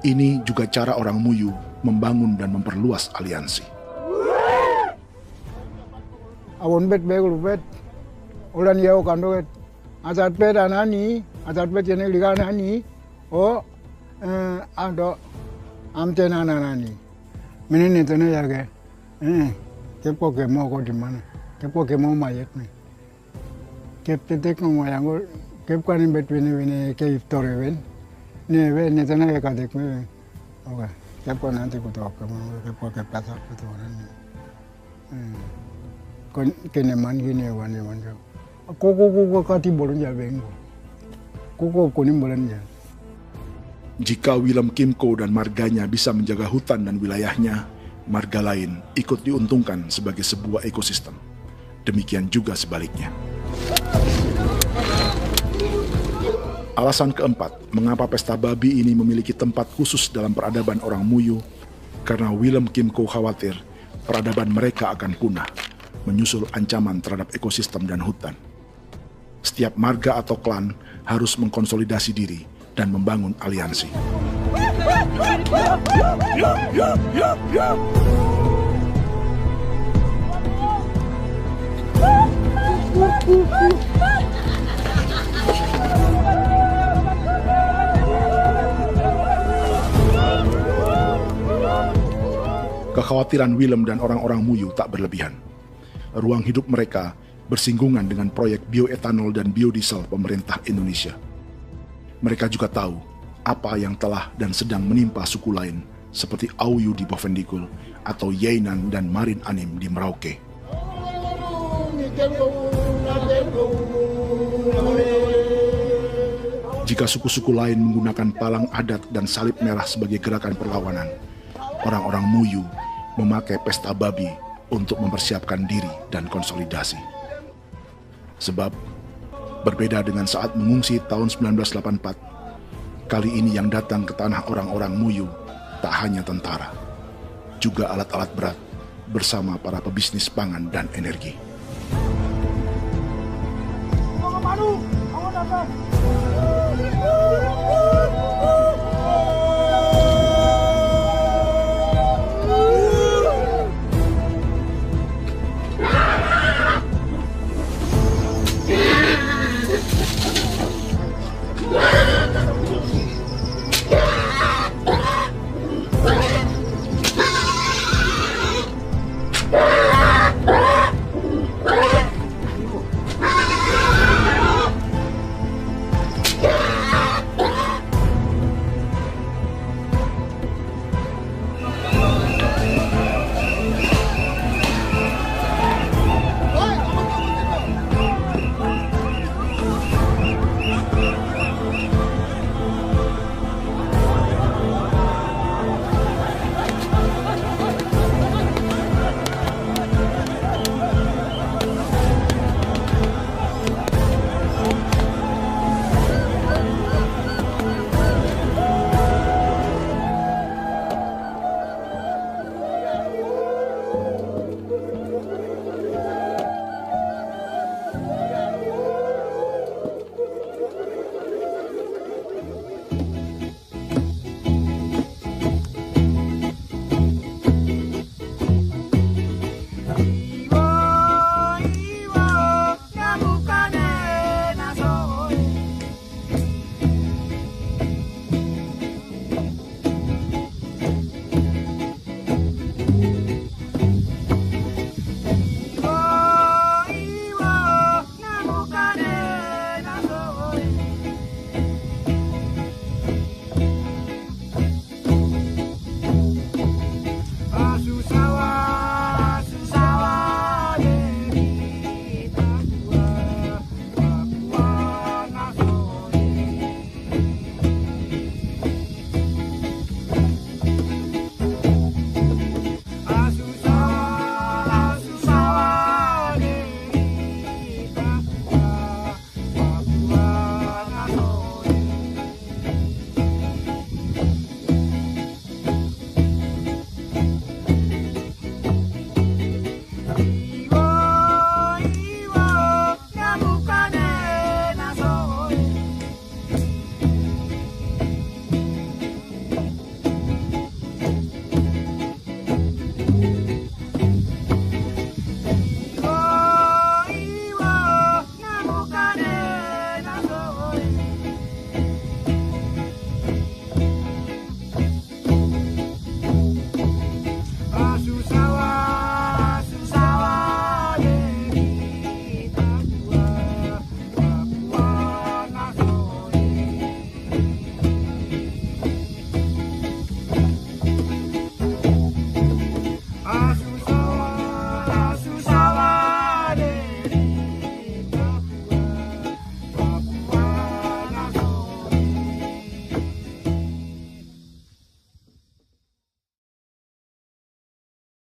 Ini juga cara orang Muyu membangun dan memperluas aliansi. Awon bet begul bet, ulan yau kando bet, asat bet anani, asat bet jenis liga anani, ado amten anani, menini tene ya ke, kepo ke mau kau di mana? Kepo ke mau mayat nih. Kep tetek mau yang gue, kep kan bet wini ke iftore wen, nih wen nih tanah ya kadek nih, oke, kepo nanti kutu apa, kepo ke pasar kutu orang. Kon kene man gini wan. Koko kati bolon jabeng, koko kuning bolon jabeng. Jika Willem Kimco dan marganya bisa menjaga hutan dan wilayahnya, marga lain ikut diuntungkan sebagai sebuah ekosistem. Demikian juga sebaliknya. Alasan keempat, mengapa pesta babi ini memiliki tempat khusus dalam peradaban orang Muyu, karena Willem Kimco khawatir peradaban mereka akan punah, menyusul ancaman terhadap ekosistem dan hutan. setiap marga atau klan harus mengkonsolidasi diri dan membangun aliansi. Kekhawatiran Willem dan orang-orang Muyu tak berlebihan. Ruang hidup mereka bersinggungan dengan proyek bioetanol dan biodiesel pemerintah Indonesia. Mereka juga tahu apa yang telah dan sedang menimpa suku lain seperti Auyu di Bovendikul atau Yainan dan Marin Anim di Merauke. Jika suku-suku lain menggunakan palang adat dan salib merah sebagai gerakan perlawanan, orang-orang Muyu memakai pesta babi untuk mempersiapkan diri dan konsolidasi. Sebab, berbeda dengan saat mengungsi tahun 1984, kali ini yang datang ke tanah orang-orang Muyu tak hanya tentara, juga alat-alat berat bersama para pebisnis pangan dan energi. Manu,